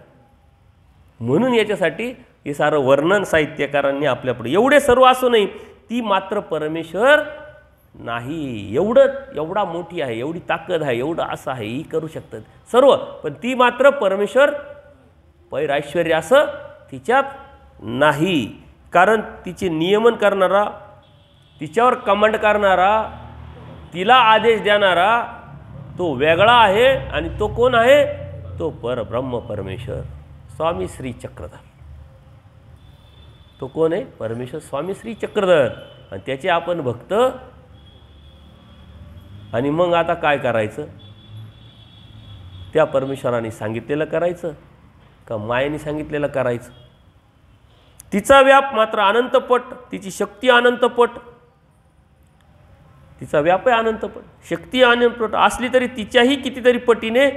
म्हणून याच्यासाठी हे सारं वर्णन साहित्यकारांनी आपल्यापुढे एवढे सर्व असूनही ती मात्र परमेश्वर नाही. एवढा मोठी आहे, एवढी ताकद आहे, एवढं असं आहे, ही करू शकतात सर्व, पण ती मात्र परमेश्वर पैराश्वर्य असं तिच्यात नाही. कारण तिचे नियमन करणारा, तिच्यावर कमांड करणारा, तिला आदेश देणारा तो वेगळा आहे. आणि तो कोण आहे? तो परब्रह्म परमेश्वर स्वामी श्री चक्रधर. तो कोण आहे? परमेश्वर स्वामी श्री चक्रधर. आणि त्याचे आपण भक्त. आणि मग आता काय करायचं? त्या परमेश्वराने सांगितलेलं करायचं का मायेने सांगितलेलं करायचं? तिचा व्याप मात्र अनंतपट, तिची शक्ती अनंतपट, तिचा व्याप आहे अनंतपट, शक्ती अनंतपट असली तरी तिच्याही कितीतरी पटीने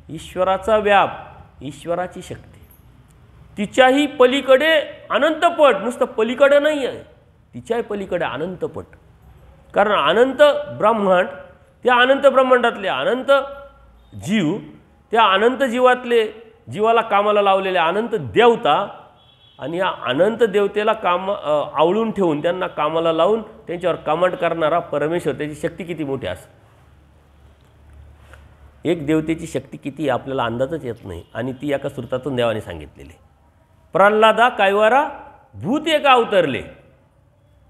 ईश्वराचा व्याप, ईश्वराची शक्ती तिच्याही पलीकडे अनंतपट. नुसतं पलीकडे नाही आहे, तिच्याही पलीकडे अनंतपट. कारण अनंत ब्रह्मांड, त्या अनंत ब्रह्मांडातले अनंत जीव, त्या अनंत जीवाला कामाला लावलेले अनंत देवता आणि या अनंत देवतेला आवळून ठेवून त्यांना कामाला लावून त्यांच्यावर कमांड करणारा परमेश्वर, त्याची शक्ती किती मोठी असते. एक देवतेची शक्ती किती आपल्याला अंदाजच येत नाही. आणि ती एका सुरतातून देवाने सांगितलेली. प्रल्हादा कैवारा भूत एका अवतरले.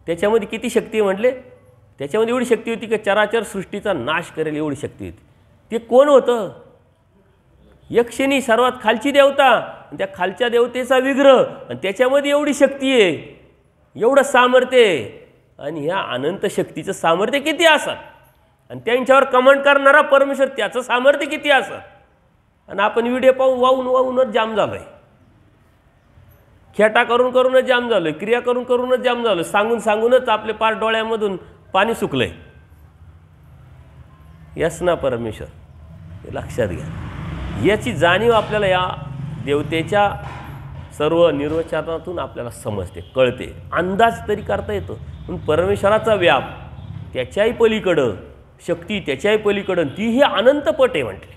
त्याच्यामध्ये किती शक्ती म्हटले? त्याच्यामध्ये एवढी शक्ती होती की चराचर सृष्टीचा नाश करेल एवढी शक्ती होती. ते कोण होतं? यक्षिणी, सर्वात खालची देवता. आणि त्या खालच्या देवतेचा विग्रह आणि त्याच्यामध्ये एवढी शक्ती आहे, एवढं सामर्थ्य आहे. आणि ह्या अनंत शक्तीचं सामर्थ्य किती असत? आणि त्यांच्यावर कमांड करणारा परमेश्वर, त्याचं सामर्थ्य किती असत? आणि आपण व्हिडिओ पाहून वाहूनच जाम झालो आहे. खेटा करून करूनच जाम झालो आहे, क्रिया करून करूनच जाम झालो, सांगूनच आपले पार डोळ्यामधून पाणी सुकलं आहे. यस ना परमेश्वर, हे लक्षात घ्या. याची जाणीव आपल्याला या देवतेच्या सर्व निर्वचनातून आपल्याला समजते, कळते, अंदाज तरी करता येतो. पण परमेश्वराचा व्याप त्याच्याही पलीकडं, शक्ती त्याच्याही पलीकडं, तीही अनंतपट आहे म्हटले.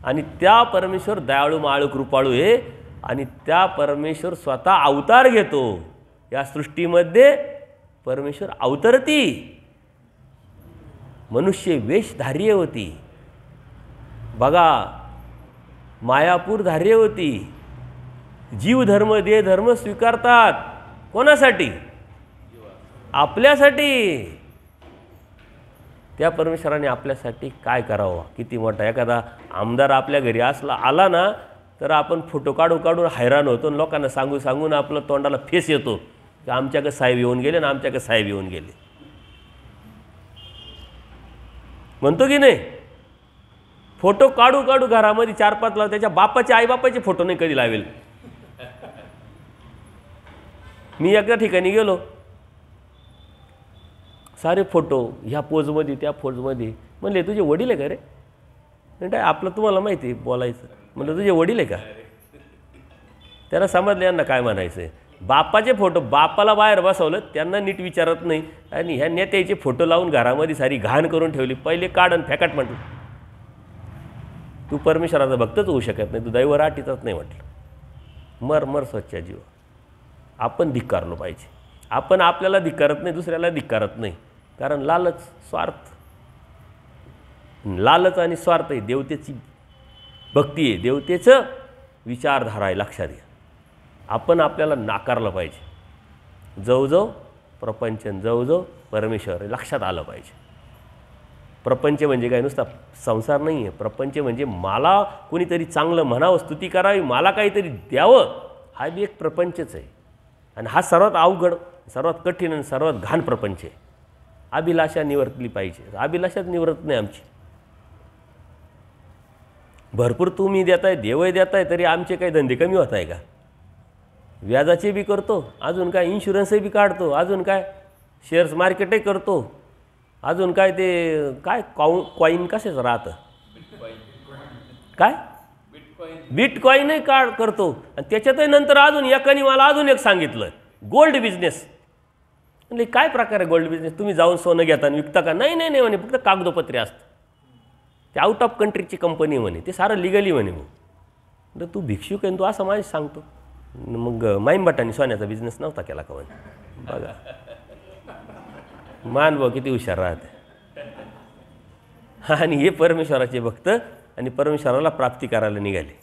आणि त्या परमेश्वर दयाळू माळू कृपाळू आहे. आणि त्या परमेश्वर स्वतः अवतार घेतो. या सृष्टीमध्ये परमेश्वर अवतरती. मनुष्य वेशधार्य होती, बघा मायापूर धार्य होती. जीव धर्म देह धर्म स्वीकारतात. कोणासाठी? आपल्यासाठी. त्या परमेश्वराने आपल्यासाठी काय करावं? किती मोठा. एखादा आमदार आपल्या घरी आला ना, तर आपण फोटो काढून हैराण होतो. लोकांना सांगून आपलं तोंडाला फेस येतो की आमच्याकडे साहेब येऊन गेले ना, आमच्याकडे साहेब येऊन गेले म्हणतो की नाही. फोटो काढू घरामध्ये 4-5 लाव, त्याच्या बापाचे आईबापाचे फोटो नाही कधी लावेल. मी एका ठिकाणी गेलो, सारे फोटो ह्या पोजमध्ये त्या पोजमध्ये. म्हणले तुझे वडील आहे का रे? म्हणजे आपलं तुम्हाला माहिती आहे बोलायचं. म्हणलं तुझे वडील आहे का? त्याला समजलं यांना काय म्हणायचं आहे. बापाचे फोटो, बापाला बाहेर बसवलं, त्यांना नीट विचारत नाही. आणि ह्या नेत्याचे फोटो लावून घरामध्ये सारी घाण करून ठेवली. पहिले काढून फॅकट म्हटलं. तू परमेश्वराचा भक्तच होऊ शकत नाही, तू दैवराटीतच नाही म्हटलं. मर स्वच्छ जीव. आपण धिक्कारलो पाहिजे. आपण आपल्याला धिक्कारत नाही, दुसऱ्याला धिक्कारत नाही. कारण लालच, स्वार्थ, लालच आणि स्वार्थ ही देवतेची भक्ती आहे, देवतेचं विचारधारा आहे. लक्षात घ्या. आपण आपल्याला नाकारलं पाहिजे. जवळजवळ प्रपंचन, जवळजवळ परमेश्वर लक्षात आलं पाहिजे. प्रपंच म्हणजे काय? नुसता संसार नाही आहे. प्रपंच म्हणजे मला कोणीतरी चांगलं म्हणावं, स्तुती करावी, मला काहीतरी द्यावं, हा बी एक प्रपंचच आहे. आणि हा सर्वात अवघड, सर्वात कठीण आणि सर्वात घाण प्रपंच आहे. अभिलाषा निवर्तली पाहिजे. अभिलाषाच निवृत्त नाही आमची. भरपूर तुम्ही देताय, देवही देताय, तरी आमचे काही धंदे कमी होत आहे का? व्याजाचे बी करतो, अजून काय इन्शुरन्सही बी काढतो, अजून काय शेअर्स मार्केटही करतो, अजून काय ते काय कॉईन कशाचं राहतं काय बिटकॉईनही करतो. आणि त्याच्यातही नंतर अजून एकाने मला अजून एक सांगितलं गोल्ड बिझनेस. म्हणजे काय प्रकार आहे गोल्ड बिझनेस? तुम्ही जाऊन सोनं घेता आणि विकता का? नाही नाही नाही म्हणे, फक्त कागदोपत्री असतं. ते आउट ऑफ कंट्रीची कंपनी म्हणे, ते सारं लिगली म्हणे. मग तू भिक्षुक आहे तू असं माझ्या सांगतो. मग माईंबाटांनी सोन्याचा बिझनेस नव्हता केला का म्हणे? बघा मान भाऊ किती हुशार राहते. आणि हे परमेश्वराचे भक्त आणि परमेश्वराला प्राप्ती करायला निघाले.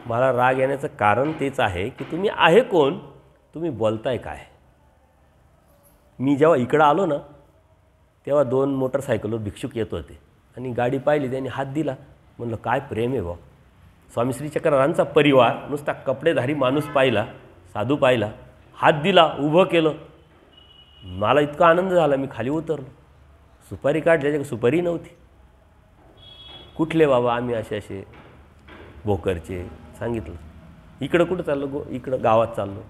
मला राग येण्याचं कारण तेच आहे की तुम्ही आहे कोण, तुम्ही बोलताय काय. मी जेव्हा इकडं आलो ना तेव्हा 2 मोटरसायकलवर भिक्षुक येत होते आणि गाडी पाहिली, त्यांनी हात दिला. म्हणलं काय प्रेम आहे बा. स्वामी श्री चक्ररांचा परिवार नुसता कपडेधारी माणूस पाहिला, साधू पाहिला, हात दिला, उभं केलं. मला इतका आनंद झाला, मी खाली उतरलो. सुपारी काढल्याच्या सुपारी नव्हती. कुठले बाबा? आम्ही असे असे भोकरचे. सांगितलं इकडं कुठं चाललो? इकडं गावात चाललो.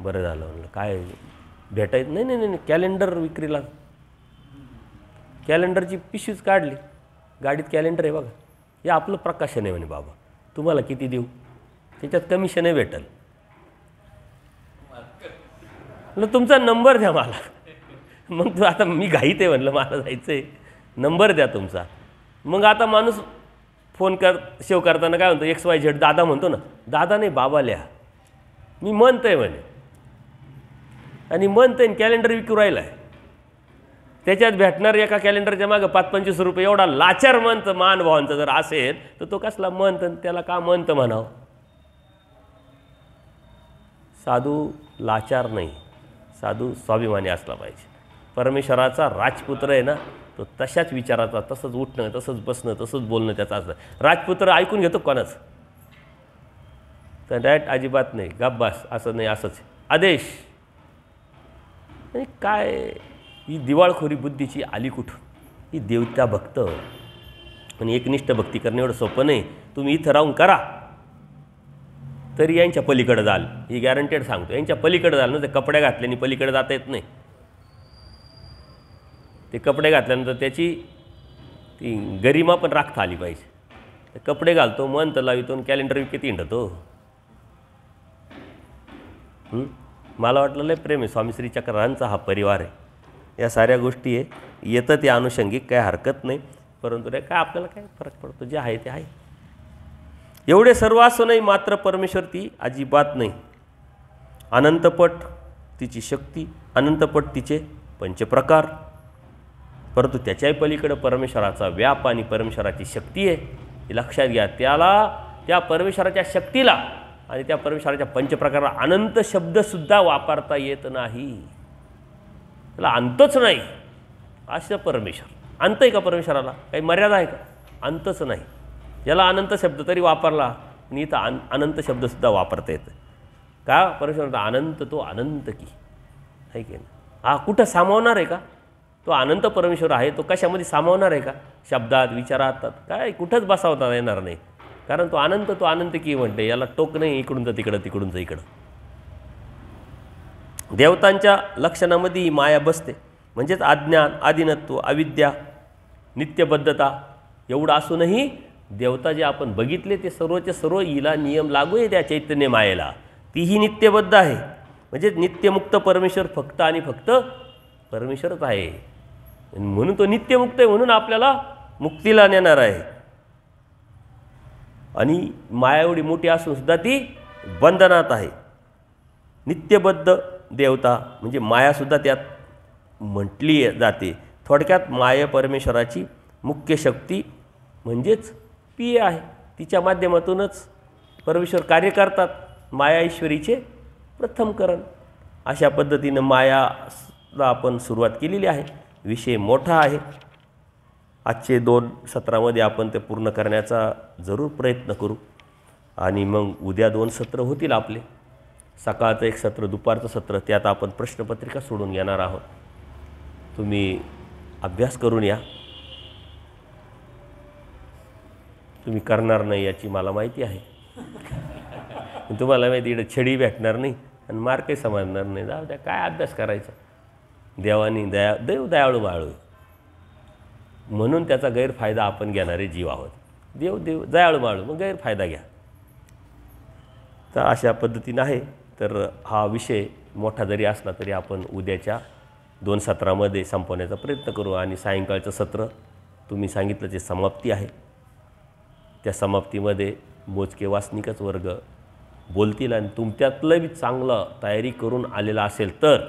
बरं झालं म्हणलं. काय भेटायचं? नाही नाही नाही, कॅलेंडर विक्रीला. कॅलेंडरची पिशवीच काढली, गाडीत कॅलेंडर आहे बघा, हे आपलं प्रकाशन आहे म्हणे. बाबा तुम्हाला किती देऊ? त्याच्यात कमिशनही भेटेल. म्हणलं तुमचा नंबर द्या मला. मग तू आता मी घाईत आहे म्हणलं, मला जायचं आहे, नंबर द्या तुमचा. मग आता माणूस फोन सेव्ह करताना काय म्हणतो, XYZ दादा म्हणतो ना. दादा नाही, बाबा लिहा. मी म्हणतोय म्हणे, आणि म्हणतोय कॅलेंडर विकू राहिला आहे. त्याच्यात भेटणार एका कॅलेंडरच्या मागं 25-25 रुपये. एवढा लाचार मंत मानभावांचा जर असेल तर तो कसला मंत, त्याला का मंत म्हणावं? साधू लाचार नाही, साधू स्वाभिमानी असला पाहिजे. परमेश्वराचा राजपुत्र आहे ना, तो तशाच विचाराचा, तसंच उठणं, तसंच बसणं, तसंच बोलणं त्याचं असतं. राजपुत्र ऐकून घेतो कोणाच तर डायरेक्ट अजिबात नाही, गप्पास, असं नाही, असंच आदेश. आणि काय ही दिवाळखोरी बुद्धीची आली कुठून? ही देवता भक्त आणि एकनिष्ठ भक्ती करणं एवढं सोपं नाही. तुम्ही इथं राहून करा तरी यांच्या पलीकडे जाल, ही गॅरंटेड सांगतो. यांच्या पलीकडे जाल ना, ते कपडे घातल्याने पलीकडे जाता येत नाही. ते कपडे घातल्यानंतर त्याची ती गरिमा पण राखता आली पाहिजे. ते कपडे घालतो, मन तर लावितो, कॅलेंडर किती हिंडतो. मला वाटलं लय प्रेम आहे स्वामी श्री चक्ररांचा हा परिवार आहे. या साऱ्या गोष्टी आहे, येतं ते अनुषंगिक, काय हरकत नाही. परंतु रे काय आपल्याला काय फरक पडतो, जे आहे ते आहे. एवढे सर्व असूनही मात्र परमेश्वर ती अजिबात नाही. अनंतपट तिची शक्ती, अनंतपट तिचे पंचप्रकार. परंतु त्याच्याही पलीकडे परमेश्वराचा व्याप आणि परमेश्वराची शक्ती आहे, हे लक्षात घ्या. त्या परमेश्वराच्या शक्तीला आणि त्या परमेश्वराच्या पंचप्रकाराला अनंत शब्दसुद्धा वापरता येत नाही. त्याला अंतच नाही. असं परमेश्वर. अंत आहे का परमेश्वराला? काही मर्यादा आहे का? अंतच नाही. याला अनंत शब्द तरी वापरला आणि इथं अनंत शब्दसुद्धा वापरता येतं का? परमेश्वर अनंत, तो अनंत की आहे की नाही? हा कुठं सामावणार आहे का? तो अनंत परमेश्वर आहे, तो कशामध्ये सामावणार आहे का? शब्दात, विचारात काय कुठंच बसावता येणार नाही. कारण तो अनंत की म्हणते. याला टोक नाही इकडूनचं तिकडं, तिकडूनचं इकडं. देवतांच्या लक्षणामध्ये ही माया बसते. म्हणजेच अज्ञान, आदिनत्व, अविद्या, नित्यबद्धता एवढं असूनही देवता जे आपण बघितले ते सर्वचे सर्व हिला नियम लागू आहे. त्या चैतन्य मायेला तीही नित्यबद्ध आहे. म्हणजेच नित्यमुक्त परमेश्वर फक्त आणि फक्त परमेश्वरच आहे. म्हणून तो नित्यमुक्त आहे, म्हणून आपल्याला मुक्तीला नेणार आहे. आणि माया एवढी मोठी असून सुद्धा ती बंधनात आहे. नित्यबद्ध देवता म्हणजे मायासुद्धा त्यात म्हटली जाते. थोडक्यात माया परमेश्वराची मुख्य शक्ती म्हणजेच पिये आहे. तिच्या माध्यमातूनच परमेश्वर कार्य करतात. माया ईश्वरीचे प्रथमकरण. अशा पद्धतीनं मायाला आपण सुरुवात केलेली आहे. विषय मोठा आहे. आजचे 2 सत्रामध्ये आपण ते पूर्ण करण्याचा जरूर प्रयत्न करू. आणि मग उद्या 2 सत्र होतील आपले. सकाळचं एक सत्र, दुपारचं सत्र. त्यात आपण प्रश्नपत्रिका सोडून घेणार आहोत. तुम्ही अभ्यास करून या. तुम्ही करणार नाही याची मला माहिती आहे. पण तुम्हाला माहिती इकडे छडी भेटणार नाही आणि मार्कही समजणार नाही. जाऊ द्या, काय अभ्यास करायचा. देवानी देव दयाळू बाळू, म्हणून त्याचा गैरफायदा आपण घेणारे जीव आहोत. देव दयाळू बाळू, मग गैरफायदा घ्या. तर अशा पद्धतीनं आहे. तर हा विषय मोठा जरी असला तरी आपण उद्याच्या 2 सत्रामध्ये संपवण्याचा प्रयत्न करू. आणि सायंकाळचं सत्र तुम्ही सांगितलं ते समाप्ती आहे. त्या समाप्तीमध्ये मोजके वासनिकच वर्ग बोलतील आणि तुमच्यातलं बी चांगलं तयारी करून आलेलं असेल तर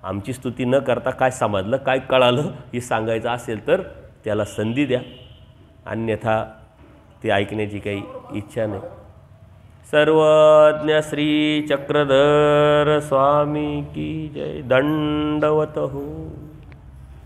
आमची स्तुती न करता काय समजलं, काय कळालं हे सांगायचं असेल तर त्याला संधी द्या. अन्यथा ते ऐकण्याची काही इच्छा नाही. सर्वज्ञ श्री चक्रधर स्वामी की जय. दंडवत हो.